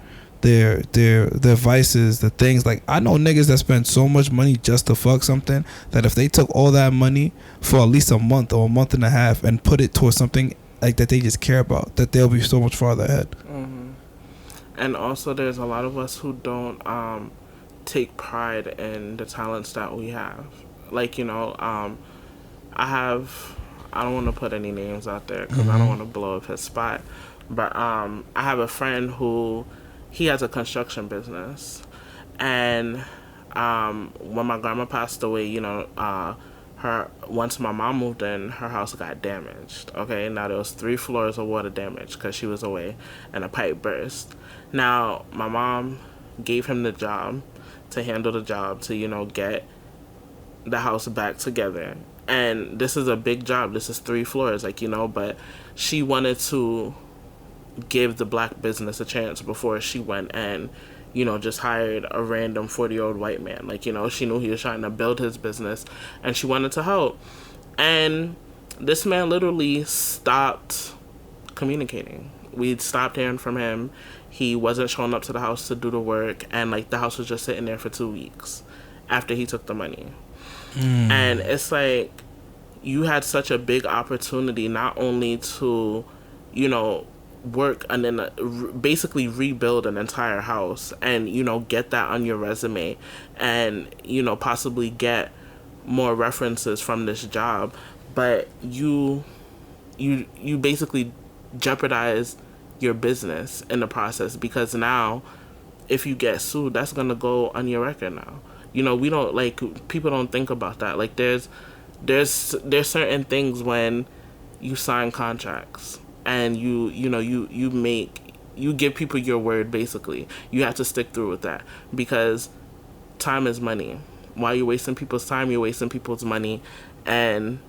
vices, the things, like, I know niggas that spend so much money just to fuck something, that if they took all that money for at least a month or a month and a half and put it towards something like that they just care about, that they'll be so much farther ahead. Mm-hmm. And also, there's a lot of us who don't take pride in the talents that we have. Like, I don't want to put any names out there because I don't want to blow up his spot, but I have a friend who, he has a construction business, and when my grandma passed away, once my mom moved in, her house got damaged. Okay, now there was 3 floors of water damage because she was away, and a pipe burst. Now my mom gave him the job to handle the job to get the house back together, and this is a big job. This is 3 floors, but she wanted to give the black business a chance before she went and just hired a random 40-year-old white man. She knew he was trying to build his business, and she wanted to help. And this man literally stopped communicating. We stopped hearing from him. He wasn't showing up to the house to do the work, and the house was just sitting there for 2 weeks after he took the money. And it's like, you had such a big opportunity not only to work and then basically rebuild an entire house and get that on your resume and possibly get more references from this job, but you basically jeopardize your business in the process, because now if you get sued, that's gonna go on your record. Now we don't, people don't think about that. There's certain things when you sign contracts and you give people your word. Basically, you have to stick through with that, because time is money. While you're wasting people's time, you're wasting people's money. And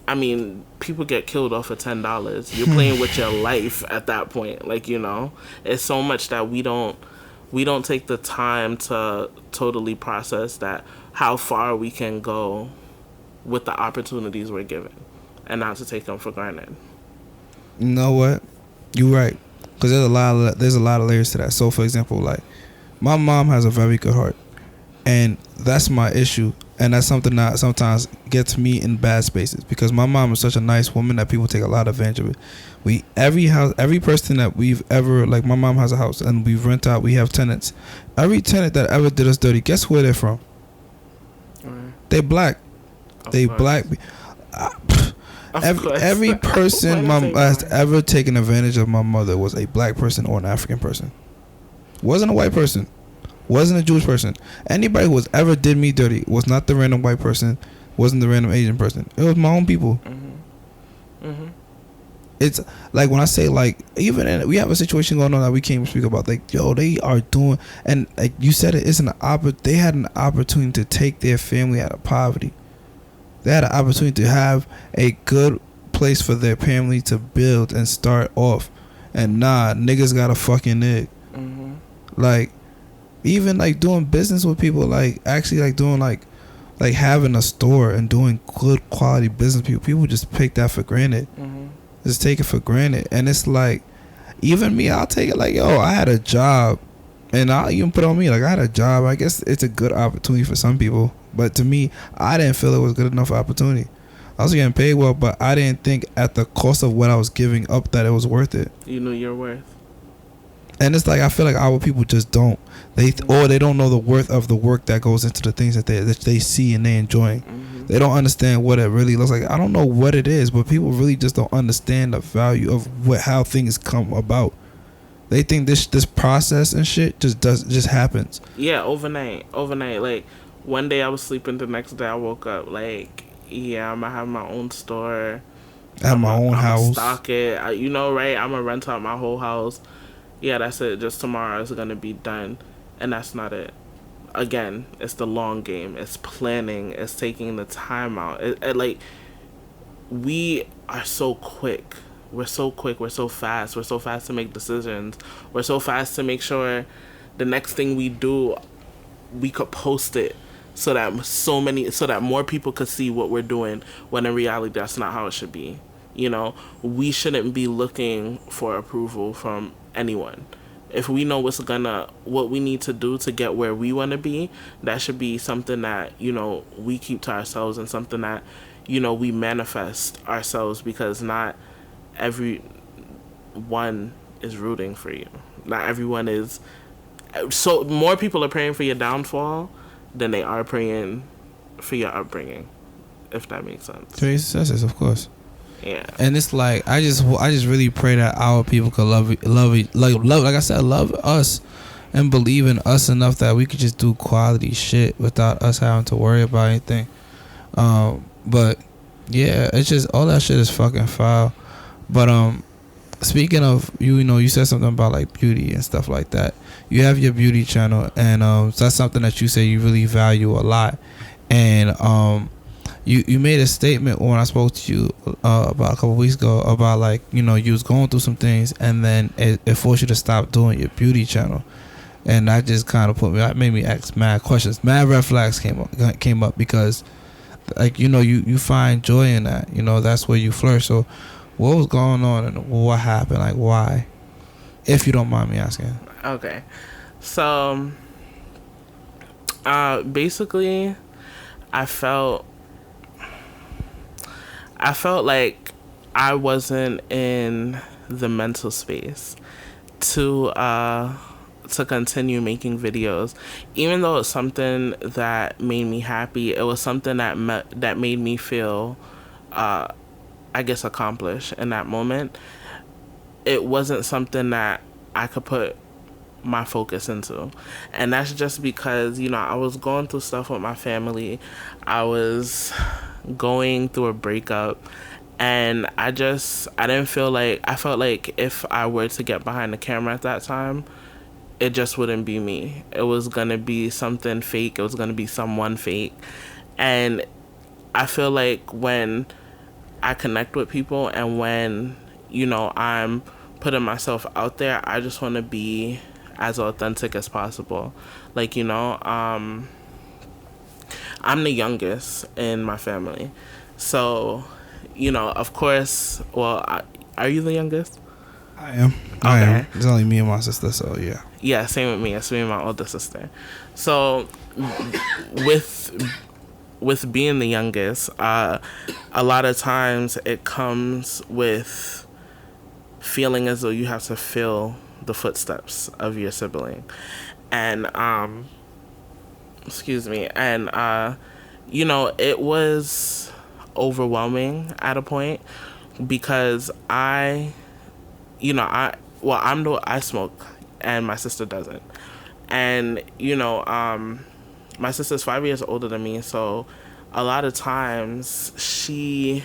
I mean, people get killed off of $10. You're playing with your life at that point. It's so much that we don't take the time to totally process that, how far we can go with the opportunities we're given, and not to take them for granted. You know what? You're right, because there's a lot of layers to that. So, for example, my mom has a very good heart, and that's my issue, and that's something that sometimes gets me in bad spaces, because my mom is such a nice woman that people take a lot of advantage of it. Every person that we've ever, my mom has a house and we rent out, we have tenants. Every tenant that ever did us dirty, guess where they're from? They black. They black. Every person has ever taken advantage of my mother was a black person or an African person. Wasn't a white person. Wasn't a Jewish person. Anybody who ever did me dirty was not the random white person. Wasn't the random Asian person. It was my own people. It's like, when I say, even we have a situation going on that we can't even speak about. They are doing, and like you said, they had an opportunity to take their family out of poverty. They had an opportunity to have a good place for their family to build and start off. And niggas got a fucking egg. Even doing business with people, actually doing having a store and doing good quality business. People just take that for granted. Just take it for granted. And it's even me, I'll take it I had a job, and I'll even put on me I had a job. I guess it's a good opportunity for some people, but to me, I didn't feel it was good enough opportunity. I was getting paid well, but I didn't think at the cost of what I was giving up that it was worth it. You knew your worth. And it's I feel our people just don't. They don't know the worth of the work that goes into the things that they see and they enjoying. They don't understand what it really looks like. I don't know what it is, but people really just don't understand the value of how things come about. They think this process and shit just happens. Yeah, overnight. One day I was sleeping, the next day I woke up I'm gonna have my own store. I have my own house. Stock it. I'm gonna rent out my whole house. Yeah, that's it. Just tomorrow is gonna be done, and that's not it. Again, it's the long game. It's planning. It's taking the time out. We are so quick. We're so quick. We're so fast. We're so fast to make decisions. We're so fast to make sure the next thing we do we could post it so that more people could see what we're doing, when in reality that's not how it should be. You know, we shouldn't be looking for approval from anyone. If we know what we need to do to get where we want to be, that should be something that, you know, we keep to ourselves, and something that, you know, we manifest ourselves, because not everyone is rooting for you. Not everyone is. So more people are praying for your downfall than they are praying for your upbringing, if that makes sense. To your successes, of course. Yeah. And it's like, I just really pray that our people could love, like I said, love us and believe in us enough that we could just do quality shit without us having to worry about anything. But yeah, it's just, all that shit is fucking foul. But speaking of, you know, you said something about like beauty and stuff like that. You have your beauty channel, and so that's something that you say you really value a lot. And you made a statement when I spoke to you about a couple weeks ago about, like, you know, you was going through some things, and then it forced you to stop doing your beauty channel. And that just kind of made me ask mad questions. Mad red flags came up because, like, you know, you find joy in that. You know, that's where you flourish. So what was going on, and what happened? Like, why? If you don't mind me asking. Okay. So basically, I felt like I wasn't in the mental space to continue making videos, even though it's something that made me happy. It was something that made me feel, I guess, accomplished in that moment. It wasn't something that I could put my focus into, and that's just because, you know, I was going through stuff with my family. I was going through a breakup, and I felt like if I were to get behind the camera at that time, it just wouldn't be me. It was gonna be something fake. It was gonna be someone fake. And I feel like when I connect with people, and when, you know, I'm putting myself out there, I just want to be as authentic as possible. Like, you know, I'm the youngest in my family, so, you know, of course. Well, are you the youngest? I am. Okay. I am. It's only me and my sister, so yeah. Yeah, same with me. It's me and my older sister. So with being the youngest, a lot of times it comes with feeling as though you have to fill the footsteps of your sibling. And you know, it was overwhelming at a point, because I smoke, and my sister doesn't. And, you know, my sister's 5 years older than me, so a lot of times she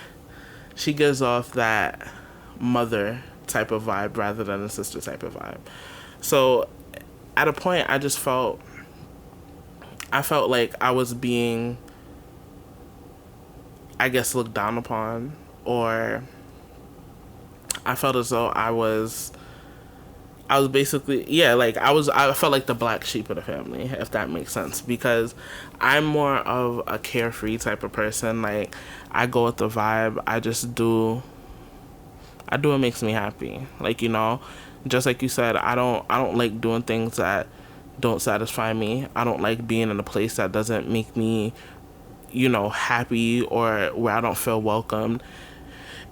gives off that mother type of vibe rather than a sister type of vibe. So at a point, I felt like I was being, I guess, looked down upon, or I felt as though I was basically, yeah, like I felt like the black sheep of the family, if that makes sense, because I'm more of a carefree type of person. Like, I go with the vibe. I do what makes me happy. Like, you know, just like you said, I don't like doing things that don't satisfy me. I don't like being in a place that doesn't make me, you know, happy, or where I don't feel welcomed.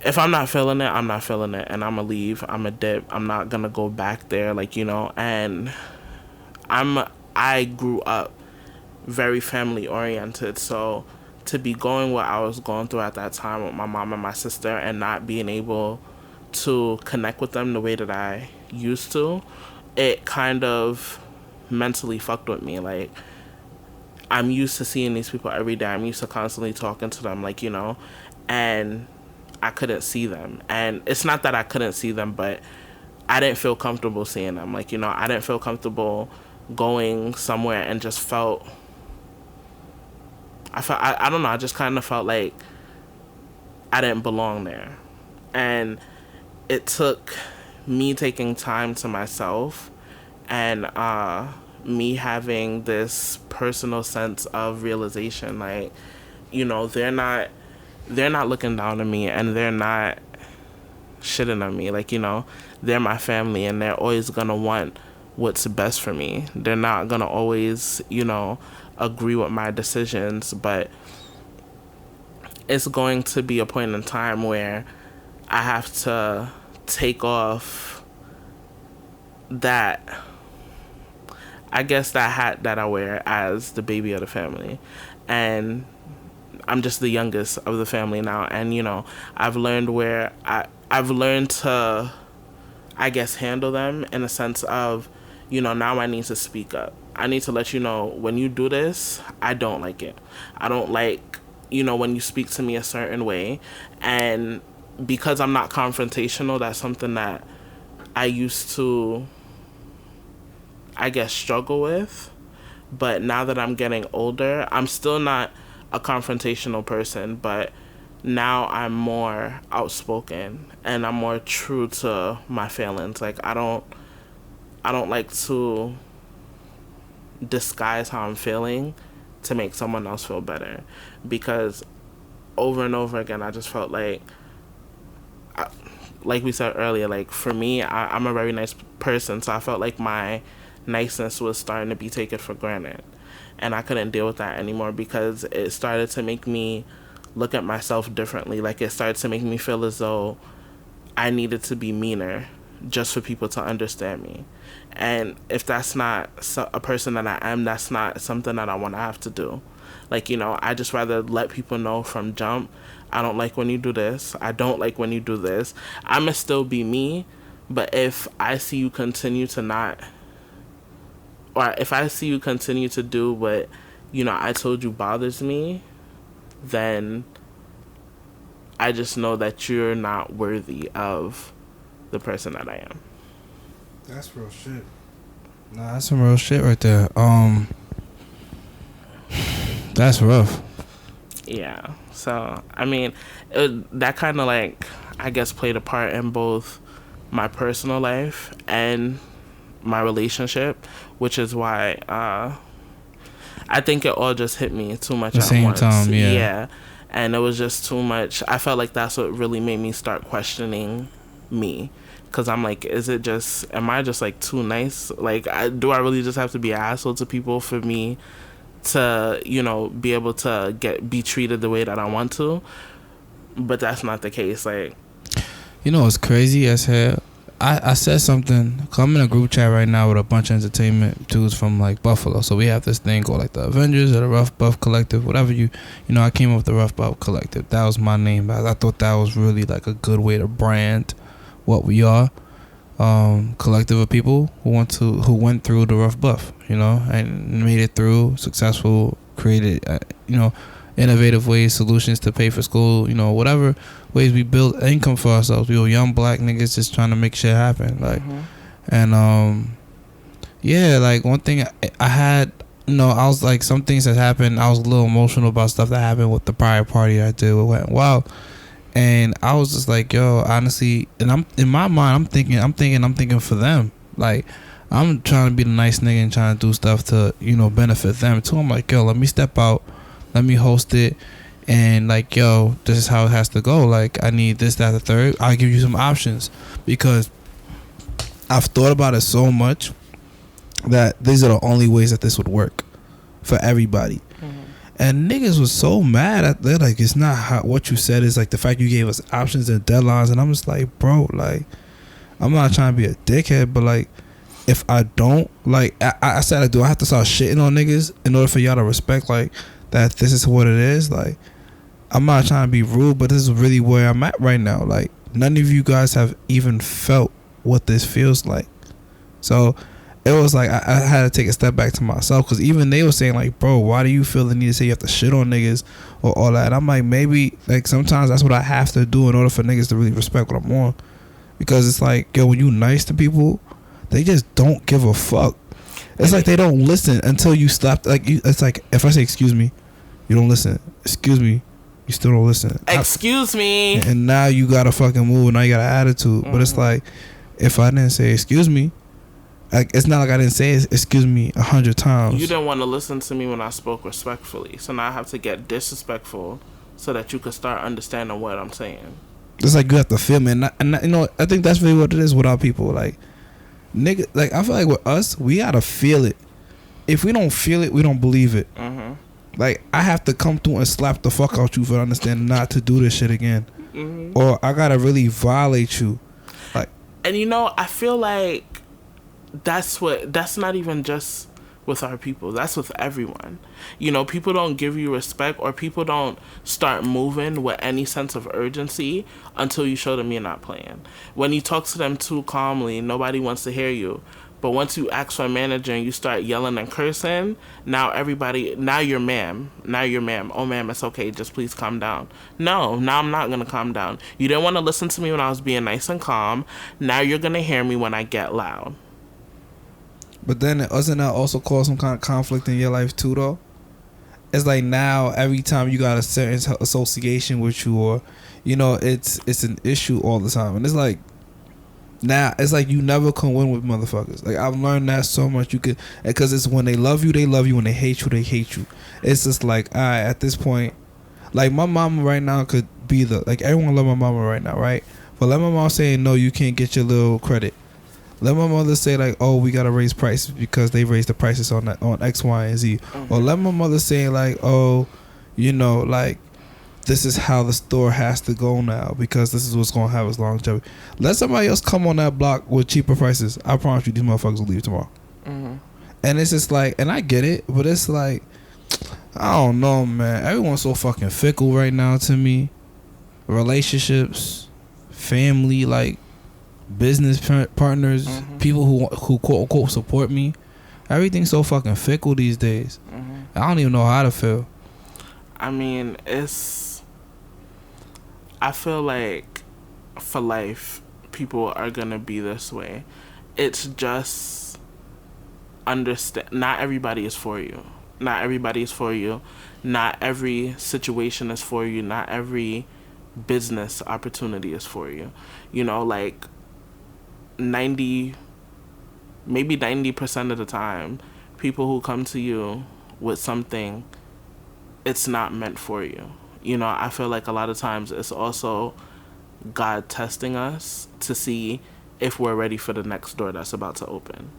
If I'm not feeling it, I'm not feeling it, and I'm gonna leave. I'm gonna dip. I'm not gonna go back there, like, you know. And I grew up very family oriented, so to be going what I was going through at that time with my mom and my sister, and not being able to connect with them the way that I used to, it kind of mentally fucked with me. Like, I'm used to seeing these people every day. I'm used to constantly talking to them, like, you know, and I couldn't see them. And it's not that I couldn't see them, but I didn't feel comfortable seeing them. Like, you know, I didn't feel comfortable going somewhere, and just felt, I don't know, I just kind of felt like I didn't belong there. And it took me taking time to myself, and me having this personal sense of realization, like, you know, they're not looking down on me, and they're not shitting on me. Like, you know, they're my family, and they're always gonna want what's best for me. They're not gonna always, you know, agree with my decisions, but it's going to be a point in time where I have to take off that, I guess, that hat that I wear as the baby of the family. And I'm just the youngest of the family now. And, you know, I've learned to, I guess, handle them in a sense of, you know, now I need to speak up. I need to let you know, when you do this, I don't like it. I don't like, you know, when you speak to me a certain way. And because I'm not confrontational, that's something that I used to, I guess, struggle with. But now that I'm getting older, I'm still not a confrontational person, but now I'm more outspoken and I'm more true to my feelings. Like, I don't like to disguise how I'm feeling to make someone else feel better, because over and over again I just felt like we said earlier, like, for me, I'm a very nice person, so I felt like my niceness was starting to be taken for granted, and I couldn't deal with that anymore, because it started to make me look at myself differently. Like, it started to make me feel as though I needed to be meaner just for people to understand me. And if that's not a person that I am, that's not something that I want to have to do. Like, you know, I just rather let people know from jump, I don't like when you do this, I don't like when you do this. I'ma still be me, but if I see you continue to not, or if I see you continue to do what, you know, I told you bothers me, then I just know that you're not worthy of the person that I am. That's real shit. Nah, that's some real shit right there. That's rough. Yeah. So, I mean, that kind of, like, I guess, played a part in both my personal life and my relationship, which is why I think it all just hit me too much at once. Time, yeah. Yeah. And it was just too much. I felt like that's what really made me start questioning me. Because I'm like, am I just, like, too nice? Like, do I really just have to be an asshole to people for me to, you know, be able to be treated the way that I want to? But that's not the case. Like, you know, it's crazy as hell. I said something, cause I'm in a group chat right now with a bunch of entertainment dudes from, like, Buffalo. So we have this thing called, like, the Avengers or the Rough Buff Collective, whatever you know, I came up with the Rough Buff Collective. That was my name. I thought that was really, like, a good way to brand what we are. Collective of people who went through the rough buff, you know, and made it through, successful, created, you know, innovative ways, solutions to pay for school, you know, whatever ways we build income for ourselves. We were young black niggas just trying to make shit happen, like, and yeah, like, one thing I had, you know, I was like, some things that happened, I was a little emotional about stuff that happened with the prior party I did. It went wild. And I was just like, yo, honestly, and I'm in my mind, I'm thinking for them. Like, I'm trying to be the nice nigga and trying to do stuff to, you know, benefit them too. I'm like, yo, let me step out, let me host it, and, like, yo, this is how it has to go. Like, I need this, that, the third. I'll give you some options, because I've thought about it so much that these are the only ways that this would work for everybody. And niggas was so mad at that. Like, it's not what you said, is like the fact you gave us options and deadlines. And I'm just like, bro, like, I'm not trying to be a dickhead, but, like, if I don't, like, I said, like, do I have to start shitting on niggas in order for y'all to respect, like, that this is what it is? Like, I'm not trying to be rude, but this is really where I'm at right now. Like, none of you guys have even felt what this feels like. So it was like I had to take a step back to myself, because even they were saying, like, bro, why do you feel the need to say you have to shit on niggas or all that? And I'm like, maybe, like, sometimes that's what I have to do in order for niggas to really respect what I'm on. Because it's like, yo, when you nice to people, they just don't give a fuck. It's like they don't listen until you stop. Like, it's like, if I say excuse me, you don't listen. Excuse me, you still don't listen. Excuse me. And now you gotta fucking move. Now you got an attitude. But it's like, if I didn't say excuse me, like it's not like I didn't say excuse me 100 times. You didn't want to listen to me when I spoke respectfully, so now I have to get disrespectful so that you could start understanding what I'm saying. It's like you have to feel me, and you know, I think that's really what it is with our people. Like, nigga, like I feel like with us, we gotta feel it. If we don't feel it, we don't believe it. Mm-hmm. Like, I have to come through and slap the fuck out you for understanding not to do this shit again, or I gotta really violate you. Like, and you know, I feel like that's not even just with our people, that's with everyone. You know, people don't give you respect, or people don't start moving with any sense of urgency until you show them you're not playing. When you talk to them too calmly, nobody wants to hear you. But once you ask for a manager and you start yelling and cursing, now you're ma'am. Oh, ma'am, it's okay. Just please calm down. No, now I'm not going to calm down. You didn't want to listen to me when I was being nice and calm. Now you're going to hear me when I get loud. but then doesn't that also cause some kind of conflict in your life too, though? It's like now every time you got a certain association with you, or you know, it's an issue all the time, and it's like now it's like you never can win with motherfuckers. Like I've learned that so much. You could, because it's when they love you, they love you. When they hate you, they hate you. It's just like, all right, at this point, like my mama right now could be like everyone love my mama right now, right? But let my mom say no, you can't get your little credit. Let my mother say like, oh, we gotta raise prices because they raised the prices on X, Y, and Z. Or let my mother say like, oh, you know, like this is how the store has to go now because this is what's gonna have its longevity. Let somebody else come on that block with cheaper prices. I promise you, these motherfuckers will leave tomorrow. And it's just like, and I get it, but it's like, I don't know, man. Everyone's so fucking fickle right now to me. Relationships, family, like business partners, people who quote unquote support me. Everything's so fucking fickle these days. I don't even know how to feel. I mean, I feel like for life, people are gonna be this way. It's just understand. Not everybody is for you. Not everybody is for you. Not every situation is for you. Not every business opportunity is for you. You know, like 90% of the time, people who come to you with something, it's not meant for you. You know, I feel like a lot of times it's also God testing us to see if we're ready for the next door that's about to open.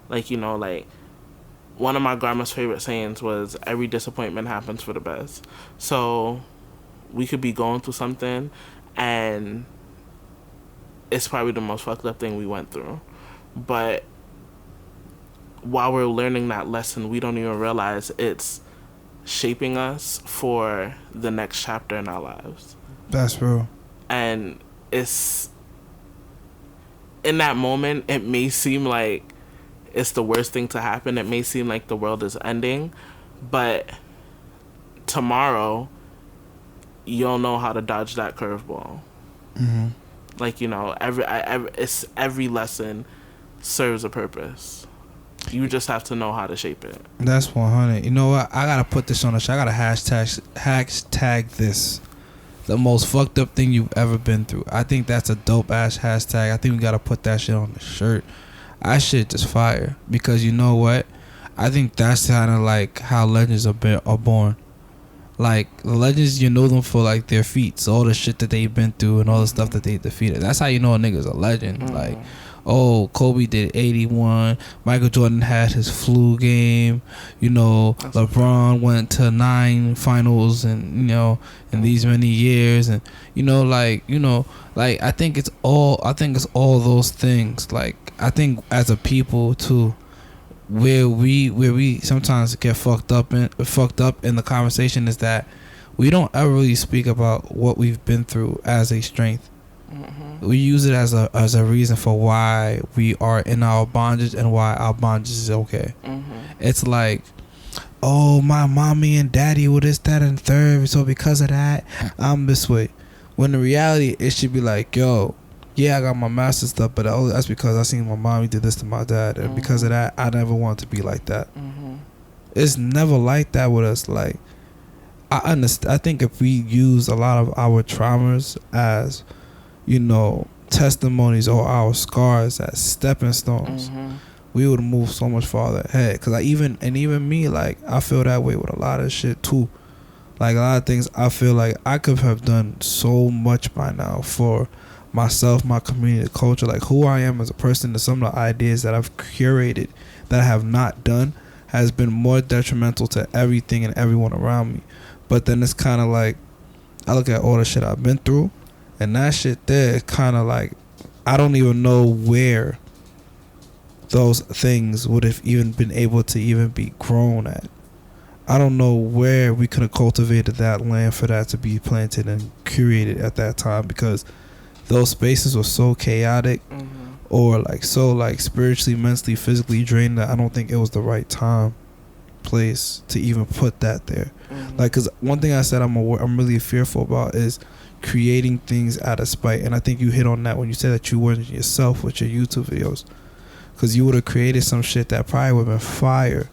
Like, you know, like one of my grandma's favorite sayings was, every disappointment happens for the best. So we could be going through something and it's probably the most fucked up thing we went through. But while we're learning that lesson, we don't even realize it's shaping us for the next chapter in our lives. That's real. And it's, in that moment, it may seem like it's the worst thing to happen. It may seem like the world is ending. But tomorrow, you'll know how to dodge that curveball. Like, you know, every lesson serves a purpose. You just have to know how to shape it. That's 100. You know what? I gotta put this on the show. I gotta hashtag this. The most fucked up thing you've ever been through. I think that's a dope ass hashtag. I think we gotta put that shit on the shirt. That shit just fire. Because you know what? I think that's kind of like how legends are born. Like, the legends, you know them for like their feats, all the shit that they've been through and all the stuff that they defeated. That's how you know a nigga's a legend. Like, oh, Kobe did 81, Michael Jordan had his flu game, you know, that's LeBron went to 9 finals and, you know, in these many years, and I think it's all those things. Like, I think as a people too, where we sometimes get fucked up in the conversation is that we don't ever really speak about what we've been through as a strength. We use it as a reason for why we are in our bondage and why our bondage is okay. It's like, oh, my mommy and daddy were this, that, and third, so because of that, I'm this way. When in reality, it should be like, yo, yeah, I got my master's stuff, but that's because I seen my mommy did this to my dad, and because of that, I never want to be like that. It's never like that with us. Like, I understand. I think if we use a lot of our traumas as, you know, testimonies or our scars as stepping stones, we would move so much farther ahead. Cause even me, like, I feel that way with a lot of shit too. Like, a lot of things I feel like I could have done so much by now for myself, my community, the culture, like who I am as a person, and some of the ideas that I've curated that I have not done has been more detrimental to everything and everyone around me. But then it's kind of like I look at all the shit I've been through, and that shit there kind of like I don't even know where those things would have even been able to even be grown at. I don't know where we could have cultivated that land for that to be planted and curated at that time, because those spaces were so chaotic, or like so like spiritually, mentally, physically drained, that I don't think it was the right time, place to even put that there. Like, cause one thing I said I'm really fearful about is creating things out of spite, and I think you hit on that when you said that you weren't yourself with your YouTube videos. Because you would have created some shit that probably would have been fire,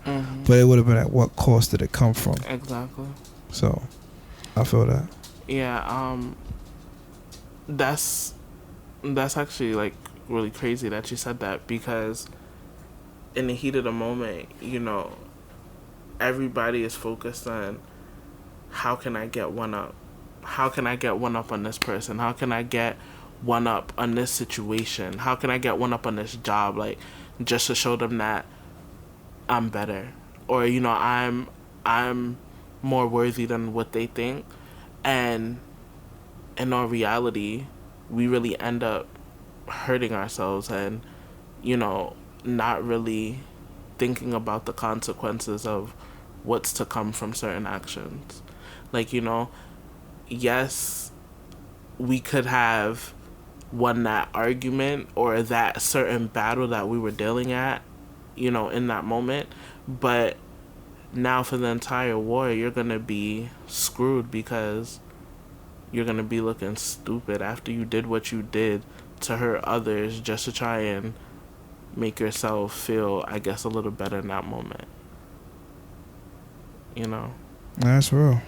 but it would have been at what cost did it come from? Exactly. So, I feel that. Yeah, that's actually like really crazy that you said that, because in the heat of the moment, you know, everybody is focused on how can I get one up? How can I get one up on this person? How can I get one up on this situation? How can I get one up on this job? Like, just to show them that I'm better, or you know, I'm more worthy than what they think. And in all reality, we really end up hurting ourselves, and you know, not really thinking about the consequences of what's to come from certain actions. Like, you know, yes, we could have won that argument or that certain battle that we were dealing at, you know, in that moment, but now for the entire war, you're gonna be screwed, because you're gonna be looking stupid after you did what you did to hurt others just to try and make yourself feel, I guess, a little better in that moment. You know? That's real.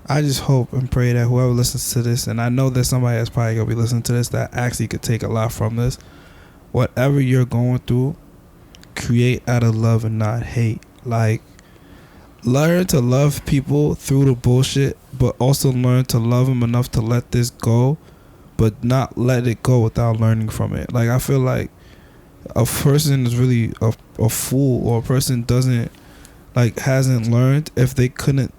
I just hope and pray that whoever listens to this, and I know that somebody that's probably going to be listening to this that actually could take a lot from this, whatever you're going through, create out of love and not hate. Like, learn to love people through the bullshit, but also learn to love them enough to let this go, but not let it go without learning from it. Like, I feel like a person is really a fool, or a person doesn't, like, hasn't learned if they couldn't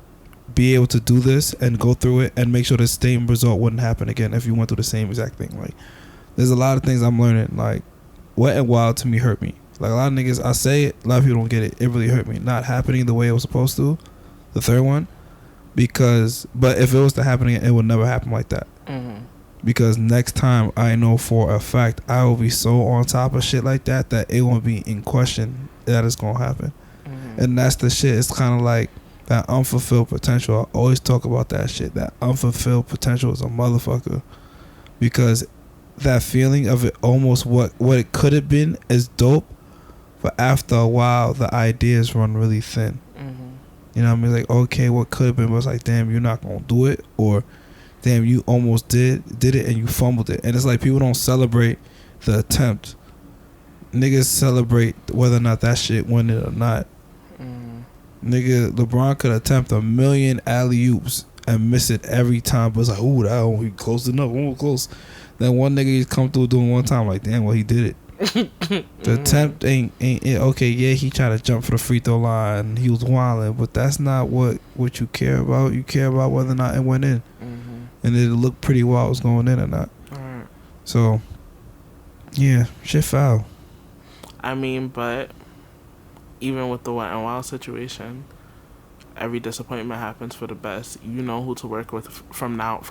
be able to do this and go through it and make sure the same result wouldn't happen again if you went through the same exact thing. Like, there's a lot of things I'm learning. Like, Wet and Wild to me hurt me. Like, a lot of niggas, I say it, a lot of people don't get it. It really hurt me. Not happening the way it was supposed to, the third one, because, but if it was to happen again, it would never happen like that. Because next time, I know for a fact I will be so on top of shit like that that it won't be in question that it's gonna happen. And that's the shit. It's kind of like that unfulfilled potential. I always talk about that shit. That unfulfilled potential is a motherfucker, because that feeling of it, almost what it could have been, is dope, but after a while the ideas run really thin. You know what I mean? Like, okay, what could have been, was like, damn, you're not gonna do it, or damn, you almost did it and you fumbled it. And it's like, people don't celebrate the attempt. Niggas celebrate whether or not that shit win it or not. Nigga, LeBron could attempt 1,000,000 alley-oops and miss it every time, but it's like, ooh, that one, he close enough, almost close. Then one nigga just come through doing one time, like, damn, well, he did it. The attempt ain't it. Okay, yeah, he tried to jump for the free throw line, he was wilding, but that's not what you care about. You care about whether or not it went in, and it looked pretty while it was going in or not. So, yeah, shit foul. I mean, but even with the Wet and Wild situation, every disappointment happens for the best. You know who to work with from now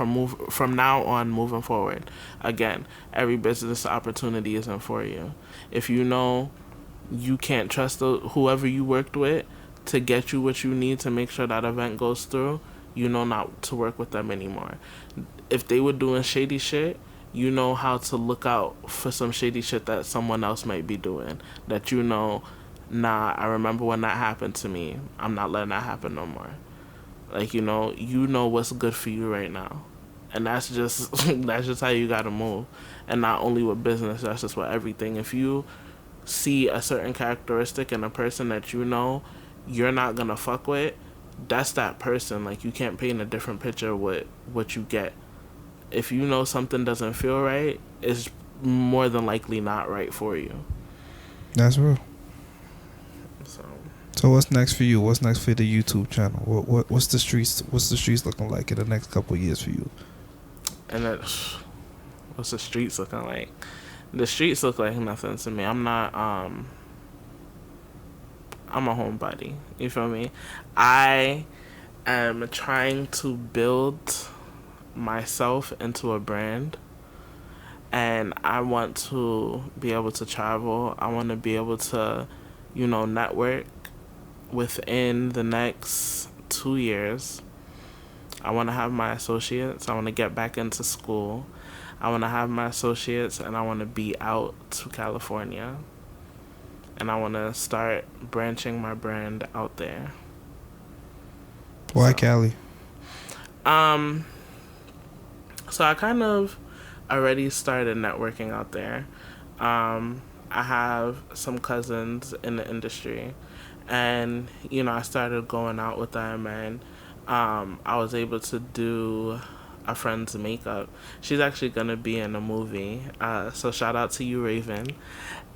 on moving forward. Again, every business opportunity isn't for you. If you know you can't trust whoever you worked with to get you what you need to make sure that event goes through, you know not to work with them anymore. If they were doing shady shit, you know how to look out for some shady shit that someone else might be doing, that you know, nah, I remember when that happened to me. I'm not letting that happen no more. Like, you know what's good for you right now. And that's just that's just how you gotta move. And not only with business, that's just with everything. If you see a certain characteristic in a person that you know you're not gonna fuck with, that's that person. Like, you can't paint a different picture with what you get. If you know something doesn't feel right, it's more than likely not right for you. That's real. So what's next for you? What's next for the YouTube channel? What's the streets looking like in the next couple of years for you? And that, what's the streets looking like? The streets look like nothing to me. I'm not I'm a homebody. You feel me? I am trying to build myself into a brand, and I want to be able to travel. I want to be able to, network within the next 2 years. I want to have my associates. I want to get back into school. I want to have my associates, and I want to be out to California. And I want to start branching my brand out there. Why Cali? So I kind of already started networking out there. I have some cousins in the industry, and I started going out with them, and I was able to do a friend's makeup. She's actually gonna be in a movie, so shout out to you, Raven.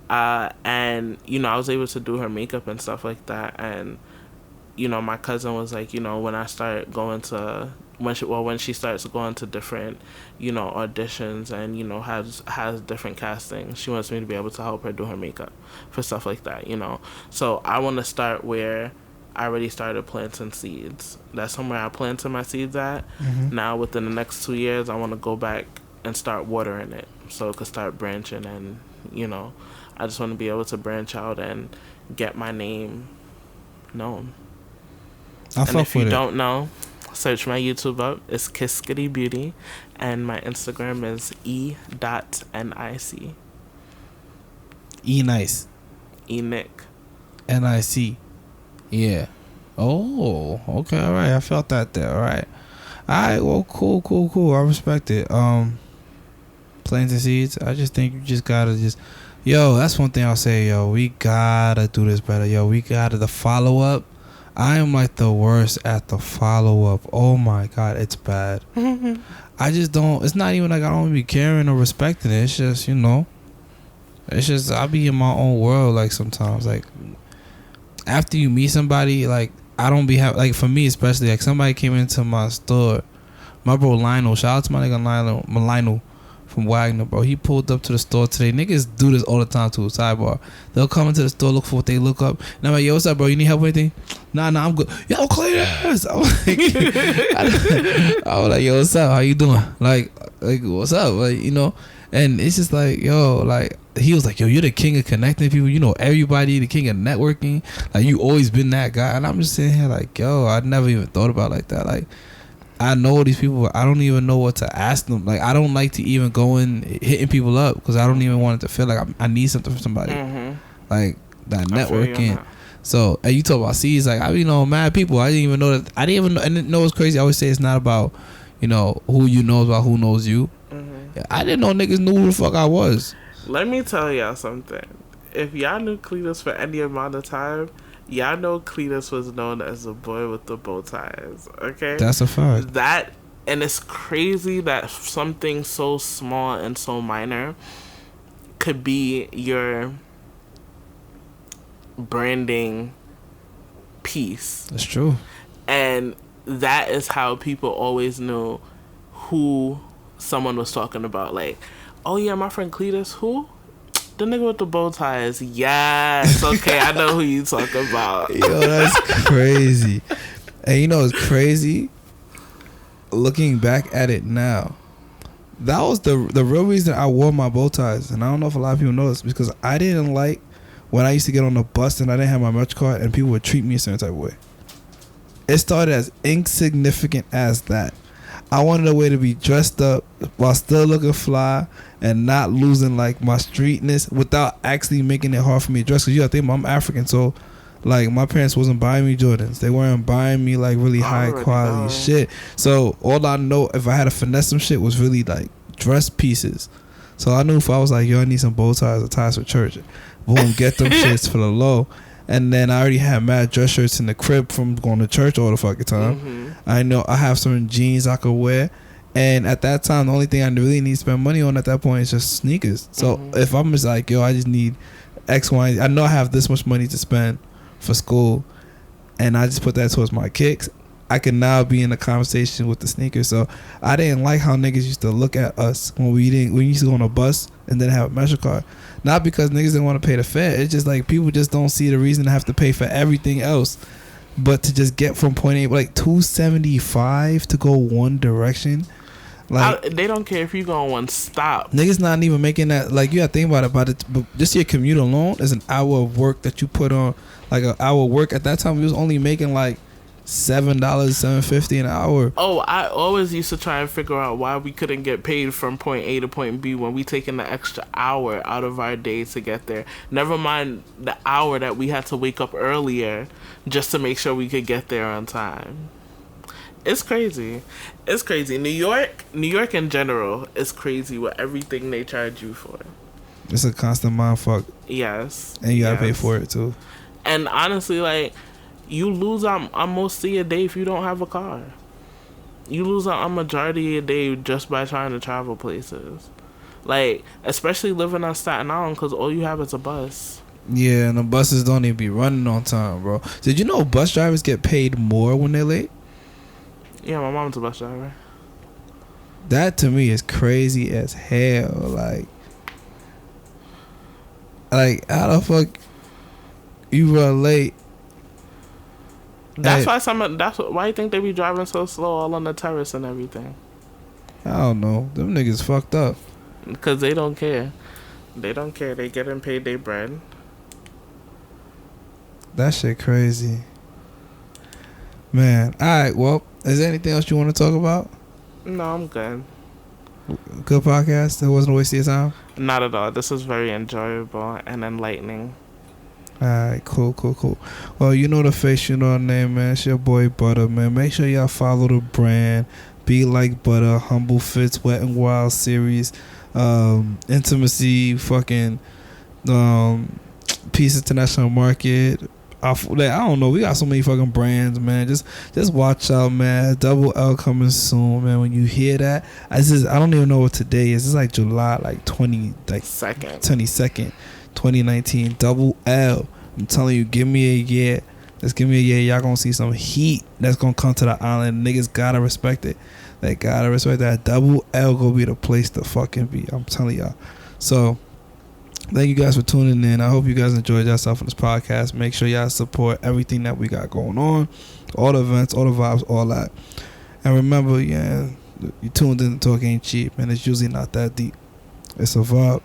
And I was able to do her makeup and stuff like that, and my cousin was like, when I start going to when she starts going to different auditions and has different castings, she wants me to be able to help her do her makeup for stuff like that. So I want to start where I already started planting seeds. That's somewhere I planted my seeds at. Mm-hmm. Now within the next 2 years, I want to go back and start watering it so it could start branching, and I just want to be able to branch out and get my name known. And if you don't know, search my YouTube up. It's Kiskadee Beauty, and my Instagram is e.nic. E-Nice. E-Nick. N-I-C. Yeah. Oh, okay, all right. I felt that there. All right. Well, cool. I respect it. Planting seeds. I just think you just gotta that's one thing I'll say, we gotta do this better. We gotta, the follow-up. I am like the worst at the follow-up. Oh my God, it's bad. I just don't, it's not even like I don't be caring or respecting it. It's just, it's just, I be in my own world, like, sometimes, like, after you meet somebody, like, I don't be like, for me especially, like, somebody came into my store, my bro Lionel, shout out to my nigga Lionel from Wagner, bro. He pulled up to the store today. Niggas do this all the time too. Sidebar. They'll come into the store, look for what they look up, and I'm like, yo, what's up, bro? You need help with anything? Nah, I'm good. Yo, clear this. I was like, yo, what's up? How you doing? Like, what's up? Like, and it's just like, yo, like, he was like, yo, you're the king of connecting people. You know everybody, the king of networking. Like, you always been that guy. And I'm just sitting here like, yo, I never even thought about it like that. Like, I know these people, but I don't even know what to ask them. Like, I don't like to even go in hitting people up because I don't even want it to feel like I need something from somebody. Mm-hmm. Like, that networking. So, and you talk about seeds, like, mad people. I didn't even know that. I didn't even know. And what's crazy, I always say it's not about, who you know, it's about who knows you. Mm-hmm. I didn't know niggas knew who the fuck I was. Let me tell y'all something. If y'all knew Cletus for any amount of time, y'all know Cletus was known as the boy with the bow ties, okay? That's a fact. And it's crazy that something so small and so minor could be your branding piece. That's true. And that is how people always knew who someone was talking about. Like, oh yeah, my friend Cletus, who? The nigga with the bow ties. Yes, okay, I know who you talking about. Yo, that's crazy. And it's crazy? Looking back at it now, that was the real reason I wore my bow ties. And I don't know if a lot of people know this, because I didn't like when I used to get on the bus and I didn't have my merch card and people would treat me a certain type of way. It started as insignificant as that. I wanted a way to be dressed up while still looking fly and not losing like my streetness without actually making it hard for me to dress. Because you gotta think, I'm African, so Like, my parents wasn't buying me Jordans. They weren't buying me like really high quality shit. So all I know, if I had to finesse some shit, was really like dress pieces. So I knew if I was like, yo, I need some bow ties or ties for church, boom, get them shits for the low. And then I already had mad dress shirts in the crib from going to church all the fucking time. Mm-hmm. I know I have some jeans I could wear. And at that time, the only thing I really need to spend money on at that point is just sneakers. So if I'm just like, yo, I just need X, Y, I know I have this much money to spend for school, and I just put that towards my kicks, I can now be in a conversation with the sneakers. So I didn't like how niggas used to look at us when we used to go on a bus and then have a Metro card. Not because niggas didn't want to pay the fare. It's just like people just don't see the reason to have to pay for everything else, but to just get from point A, like $275 to go one direction. Like, they don't care if you go on one stop. Niggas not even making that. Like, you gotta think about it. But just your commute alone is an hour of work that you put on. Like, an hour of work at that time, we was only making like $7.50 an hour. Oh, I always used to try and figure out why we couldn't get paid from point A to point B when we taking the extra hour out of our day to get there. Never mind the hour that we had to wake up earlier just to make sure we could get there on time. It's crazy. It's crazy. New York in general is crazy with everything they charge you for. It's a constant mindfuck. Yes. And you gotta pay for it too. And honestly, like, you lose out most of your day if you don't have a car. You lose out a majority of your day just by trying to travel places. Like, especially living on Staten Island, because all you have is a bus. Yeah, and the buses don't even be running on time, bro. Did you know bus drivers get paid more when they're late? Yeah, my mom's a bus driver. That to me is crazy as hell. Like how the fuck you run late? That's why you think they be driving so slow all on the terrace and everything. I don't know. Them niggas fucked up. Because they don't care. They don't care. They getting paid their bread. That shit crazy. Man. Alright, well, is there anything else you want to talk about? No, I'm good. Good podcast? It wasn't a waste of your time? Not at all. This was very enjoyable and enlightening. Alright, cool. Well, you know the face, you know the name, man. It's your boy Butter, man. Make sure y'all follow the brand. Be Like Butter, Humble Fits, Wet and Wild series, Intimacy, fucking Peace International Market. I don't know. We got so many fucking brands, man. Just watch out, man. Double L coming soon, man. When you hear that, I don't even know what today is. It's like July, like 22nd, 2019. Double L. I'm telling you, give me a year. Just give me a year. Y'all gonna see some heat that's gonna come to the island. Niggas gotta respect it. They gotta respect that. Double L gonna be the place to fucking be. I'm telling y'all. So, thank you guys for tuning in. I hope you guys enjoyed yourself on this podcast. Make sure y'all support everything that we got going on. All the events, all the vibes, all that. And remember, yeah, you tuned in to Talk Ain't Cheap, and it's usually not that deep. It's a vibe.